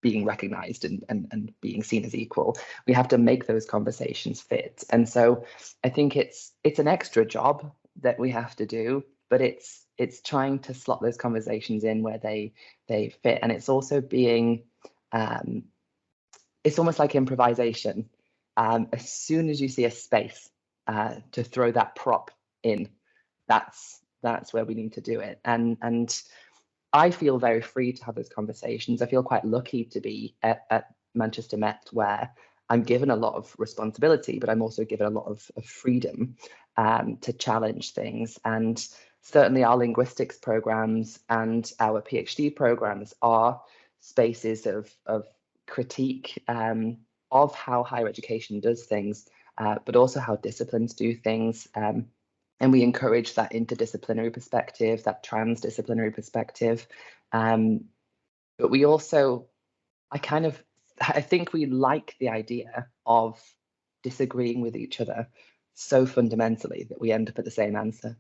being recognized and being seen as equal. We have to make those conversations fit. And so I think it's an extra job that we have to do, but it's trying to slot those conversations in where they fit. And it's also being, it's almost like improvisation. As soon as you see a space to throw that prop in, that's where we need to do it. And I feel very free to have those conversations. I feel quite lucky to be at Manchester Met, where I'm given a lot of responsibility, but I'm also given a lot of freedom to challenge things. And certainly our linguistics programs and our PhD programs are spaces of critique of how higher education does things, but also how disciplines do things. And we encourage that interdisciplinary perspective, that transdisciplinary perspective. But we also, I think we like the idea of disagreeing with each other so fundamentally that we end up at the same answer.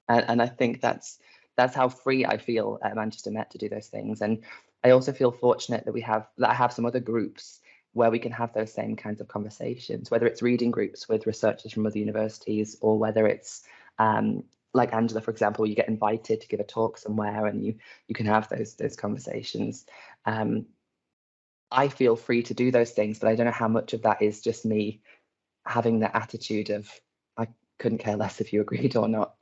And I think that's how free I feel at Manchester Met to do those things. And I also feel fortunate that I have some other groups where we can have those same kinds of conversations, whether it's reading groups with researchers from other universities, or whether it's like Angela, for example, you get invited to give a talk somewhere and you can have those conversations. I feel free to do those things, but I don't know how much of that is just me having the attitude of I couldn't care less if you agreed or not.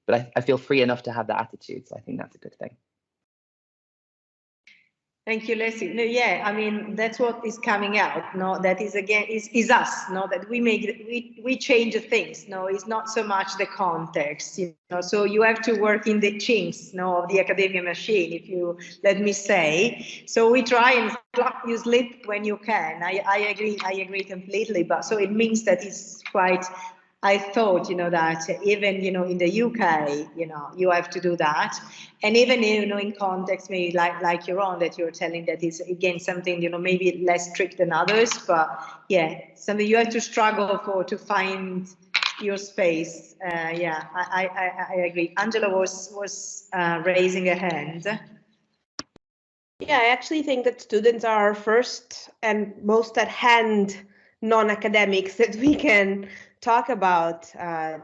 But I feel free enough to have that attitude, so I think that's a good thing. Thank you, Lexi. No, yeah, I mean, that's what is coming out. No, that is again is us. No, that we change the things. No, it's not so much the context. You know, so you have to work in the chinks, no, of the academia machine, if you let me say. So we try and you slip when you can. I agree completely. But so it means that it's quite. I thought, that even, in the UK, you have to do that. And even, in context, maybe like your own, that you're telling that is, again, something, maybe less strict than others, but yeah, something you have to struggle for to find your space. Yeah, I agree. Angela was raising a hand. Yeah, I actually think that students are first and most at hand non-academics that we can talk about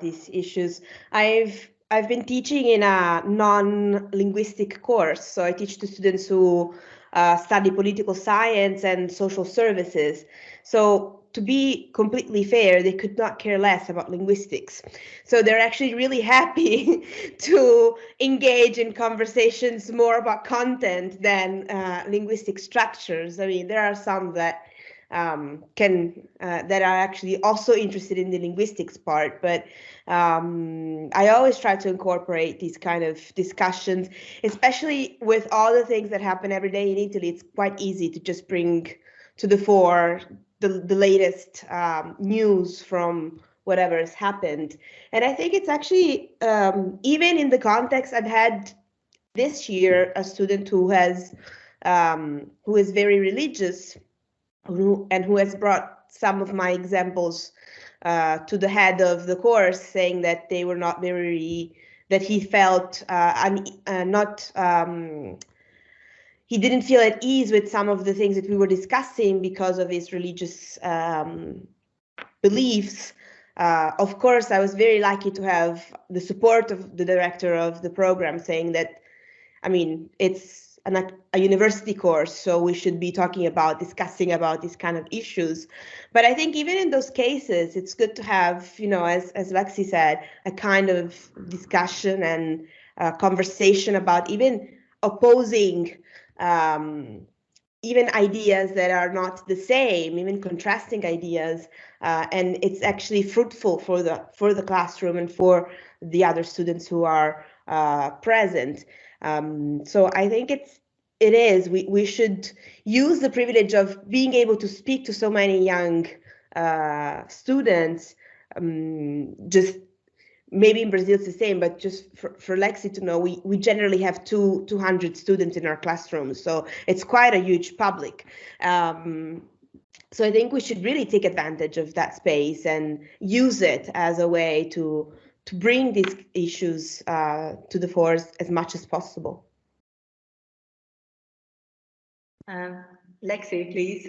these issues. I've been teaching in a non-linguistic course, so I teach to students who study political science and social services. So to be completely fair, they could not care less about linguistics. So they're actually really happy to engage in conversations more about content than linguistic structures. I mean, there are some that that are actually also interested in the linguistics part, but I always try to incorporate these kind of discussions, especially with all the things that happen every day in Italy. It's quite easy to just bring to the fore the latest news from whatever has happened. And I think it's actually, even in the context, I've had this year a student who is very religious, and who has brought some of my examples to the head of the course, saying that they were not very, that he felt he didn't feel at ease with some of the things that we were discussing because of his religious beliefs. Of course, I was very lucky to have the support of the director of the program saying that, I mean, it's a university course, so we should be discussing about these kind of issues. But I think even in those cases, it's good to have, as Lexi said, a kind of discussion and conversation about even opposing even ideas that are not the same, even contrasting ideas, and it's actually fruitful for the classroom and for the other students who are present. So I think we should use the privilege of being able to speak to so many young students. Just maybe in Brazil it's the same, but just for Lexi to know, we generally have 200 students in our classrooms, so it's quite a huge public. So I think we should really take advantage of that space and use it as a way to bring these issues to the fore as much as possible. Lexi, please.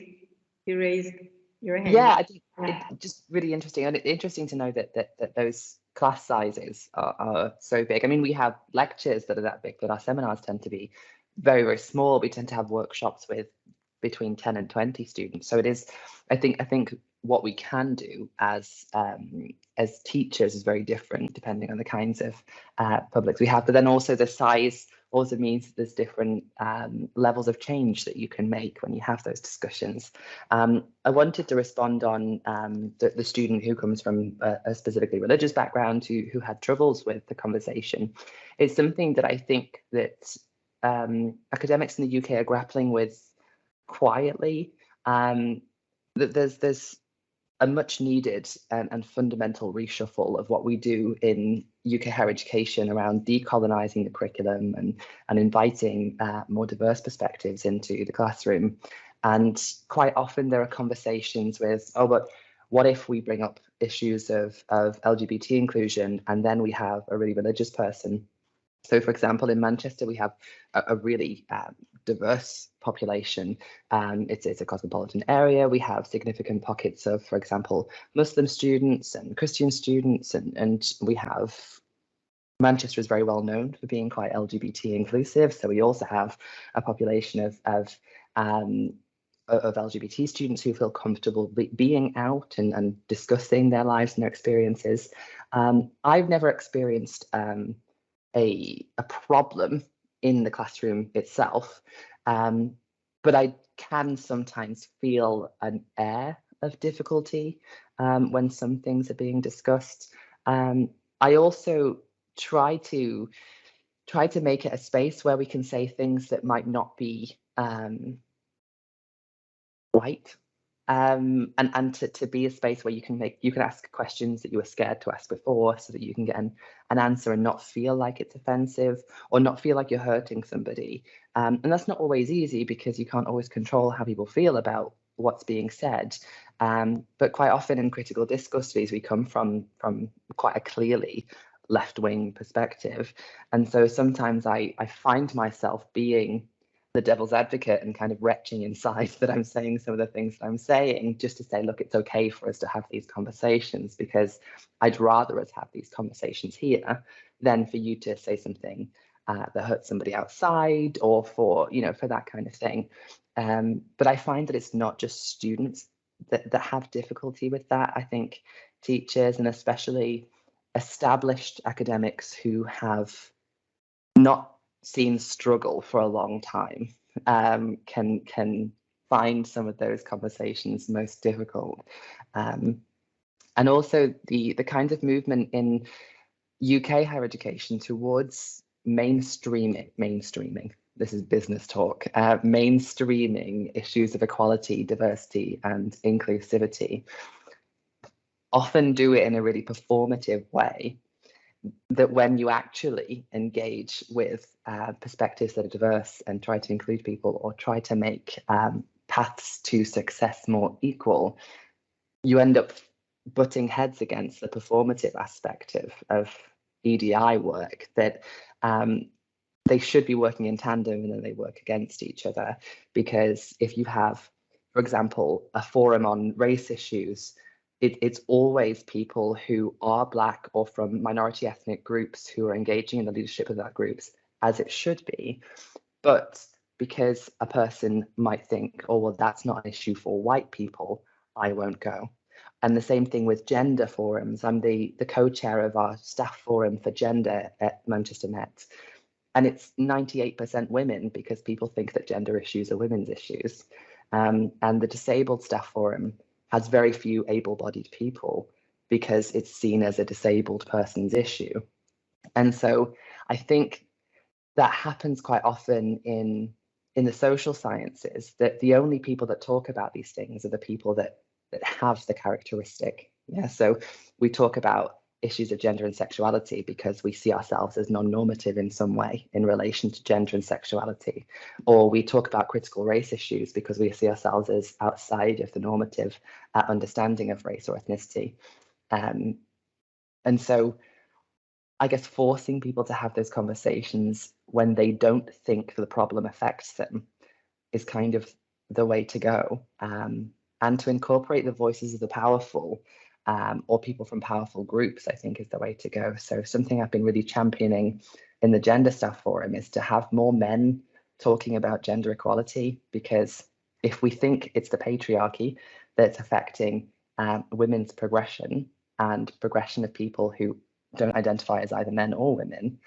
You raised your hand. Yeah, I think it's just really interesting, and it's interesting to know that those class sizes are so big. I mean, we have lectures that are that big, but our seminars tend to be very, very small. We tend to have workshops with between 10 and 20 students. So it is, I think what we can do as teachers is very different depending on the kinds of publics we have. But then also the size also means that there's different levels of change that you can make when you have those discussions. I wanted to respond on the student who comes from a specifically religious background who had troubles with the conversation. It's something that I think that academics in the UK are grappling with quietly. That there's a much needed and fundamental reshuffle of what we do in UK higher education around decolonising the curriculum and inviting more diverse perspectives into the classroom. And quite often there are conversations with, oh, but what if we bring up issues of LGBT inclusion and then we have a really religious person? So, for example, in Manchester, we have a really diverse population. It's a cosmopolitan area. We have significant pockets of, for example, Muslim students and Christian students, and we have Manchester is very well known for being quite LGBT inclusive. So we also have a population of LGBT students who feel comfortable being out and discussing their lives and their experiences. I've never experienced a problem in the classroom itself, but I can sometimes feel an air of difficulty when some things are being discussed. I also try to make it a space where we can say things that might not be right. And to be a space where you can ask questions that you were scared to ask before, so that you can get an answer and not feel like it's offensive or not feel like you're hurting somebody. And that's not always easy because you can't always control how people feel about what's being said. But quite often in critical discourse studies, we come from quite a clearly left-wing perspective. And so sometimes I find myself being the devil's advocate and kind of retching inside that I'm saying some of the things that I'm saying, just to say, look, it's okay for us to have these conversations, because I'd rather us have these conversations here than for you to say something that hurts somebody outside, or for that kind of thing. But I find that it's not just students that have difficulty with that. I think teachers, and especially established academics who have not seen struggle for a long time, can find some of those conversations most difficult. And also the kind of movement in UK higher education towards mainstreaming. This is business talk. Mainstreaming issues of equality, diversity, and inclusivity. Often do it in a really performative way, that when you actually engage with perspectives that are diverse and try to include people, or try to make paths to success more equal, you end up butting heads against the performative aspect of EDI work, that they should be working in tandem and then they work against each other. Because if you have, for example, a forum on race issues, it's always people who are Black or from minority ethnic groups who are engaging in the leadership of that groups, as it should be. But because a person might think, oh, well, that's not an issue for white people, I won't go. And the same thing with gender forums. I'm the co-chair of our staff forum for gender at Manchester Met. And it's 98% women, because people think that gender issues are women's issues. And the disabled staff forum has very few able-bodied people, because it's seen as a disabled person's issue. And so I think that happens quite often in the social sciences, that the only people that talk about these things are the people that have the characteristic. Yeah, so we talk about issues of gender and sexuality because we see ourselves as non-normative in some way in relation to gender and sexuality. Or we talk about critical race issues because we see ourselves as outside of the normative understanding of race or ethnicity. And so I guess forcing people to have those conversations when they don't think the problem affects them is kind of the way to go, and to incorporate the voices of the powerful, or people from powerful groups, I think is the way to go. So something I've been really championing in the Gender Stuff Forum is to have more men talking about gender equality, because if we think it's the patriarchy that's affecting women's progression and progression of people who don't identify as either men or women,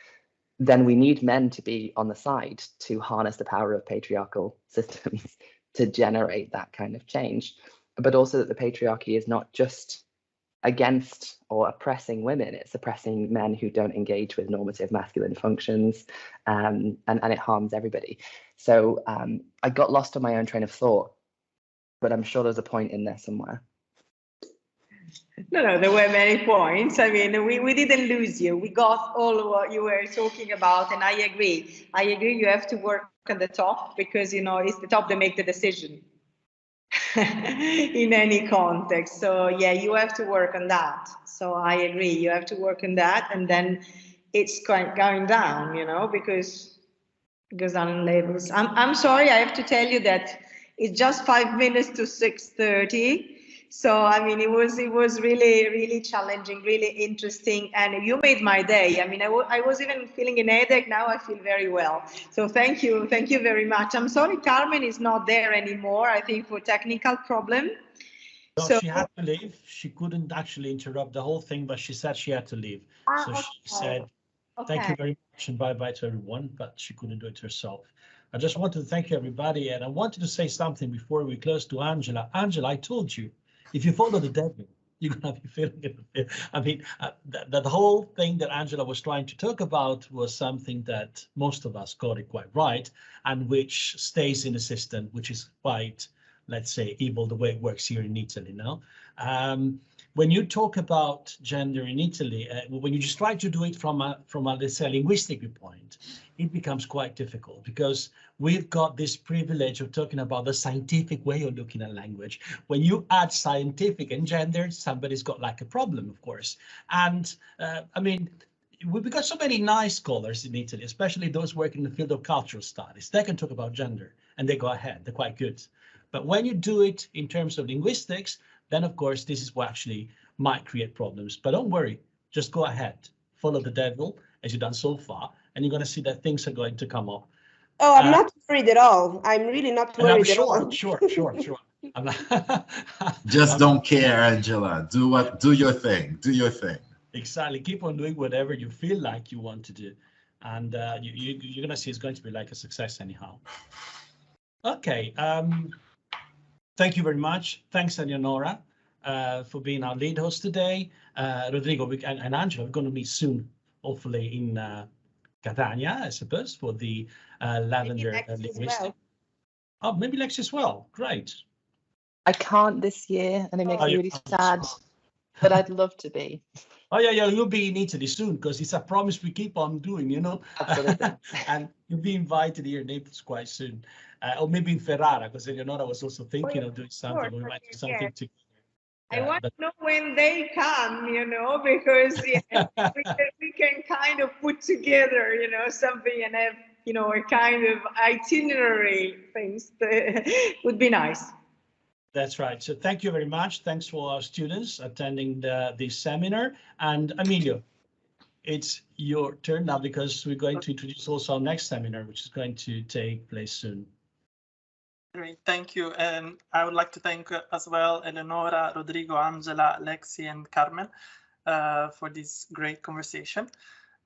then we need men to be on the side to harness the power of patriarchal systems to generate that kind of change. But also that the patriarchy is not just against or oppressing women, it's oppressing men who don't engage with normative masculine functions, and it harms everybody. So I got lost on my own train of thought, but I'm sure there's a point in there somewhere. No, there were many points. I mean, we didn't lose you. We got all of what you were talking about, and I agree. I agree. You have to work at the top, because, you know, it's the top that make the decision in any context. So yeah, you have to work on that. So I agree. You have to work on that, and then it's going down, you know, because it goes down in levels. I'm sorry, I have to tell you that it's just 5 minutes to 6:30. So, I mean, it was really, really challenging, really interesting, and you made my day. I mean, I was even feeling a headache. Now I feel very well. So thank you very much. I'm sorry Carmen is not there anymore, I think for technical problem. No, so she had to leave. She couldn't actually interrupt the whole thing, but she said she had to leave. So okay. she said, thank you very much and bye-bye to everyone, but she couldn't do it herself. I just wanted to thank you, everybody, and I wanted to say something before we close to Angela. Angela, I told you, if you follow the devil, you're gonna be feeling it. I mean, the whole thing that Angela was trying to talk about was something that most of us got it quite right, and which stays in the system, which is quite, let's say, evil the way it works here in Italy now. When you talk about gender in Italy, when you just try to do it from a let's say, linguistic viewpoint, it becomes quite difficult, because we've got this privilege of talking about the scientific way of looking at language. When you add scientific and gender, somebody's got like a problem, of course. And I mean, we've got so many nice scholars in Italy, especially those working in the field of cultural studies. They can talk about gender and they go ahead, they're quite good. But when you do it in terms of linguistics, then of course, this is what actually might create problems. But don't worry, just go ahead, follow the devil as you've done so far, and you're going to see that things are going to come up. Oh, I'm not worried at all. I'm really not worried at all. Sure. Just don't care, Angela. Do your thing. Do your thing. Exactly. Keep on doing whatever you feel like you want to do, and you're going to see it's going to be like a success anyhow. Okay. Thank you very much. Thanks, Eleonora, for being our lead host today. Rodrigo and Angela, we're going to meet soon, hopefully in Catania, I suppose, for the lavender linguistic. Well. Oh, maybe Lexi as well. Great. I can't this year, and it makes me really sad, but I'd love to be. Oh, yeah, you'll be in Italy soon, because it's a promise we keep on doing, you know. Absolutely. And you'll be invited here in Naples quite soon. Or maybe in Ferrara, because Eleonora was also thinking of doing something. We might do something together. I want to know when they come, you know, because yeah, we can kind of put together, you know, something and have, you know, a kind of itinerary things that would be nice. That's right. So thank you very much. Thanks for our students attending this seminar. And Emilio, it's your turn now, because we're going to introduce also our next seminar, which is going to take place soon. Great, thank you. And I would like to thank as well Eleonora, Rodrigo, Angela, Lexi, and Carmen for this great conversation.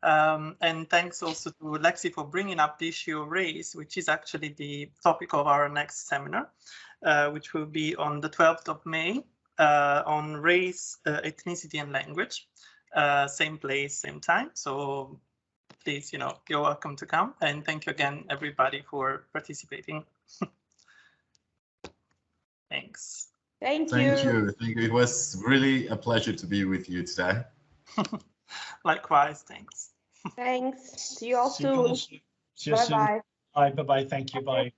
And thanks also to Lexi for bringing up the issue of race, which is actually the topic of our next seminar, which will be on the 12th of May on race, ethnicity, and language. Same place, same time. So please, you know, you're welcome to come. And thank you again, everybody, for participating. Thanks. Thank you. It was really a pleasure to be with you today. Likewise, thanks. Thanks. See you all soon. See you soon. Bye. Thank you. Bye.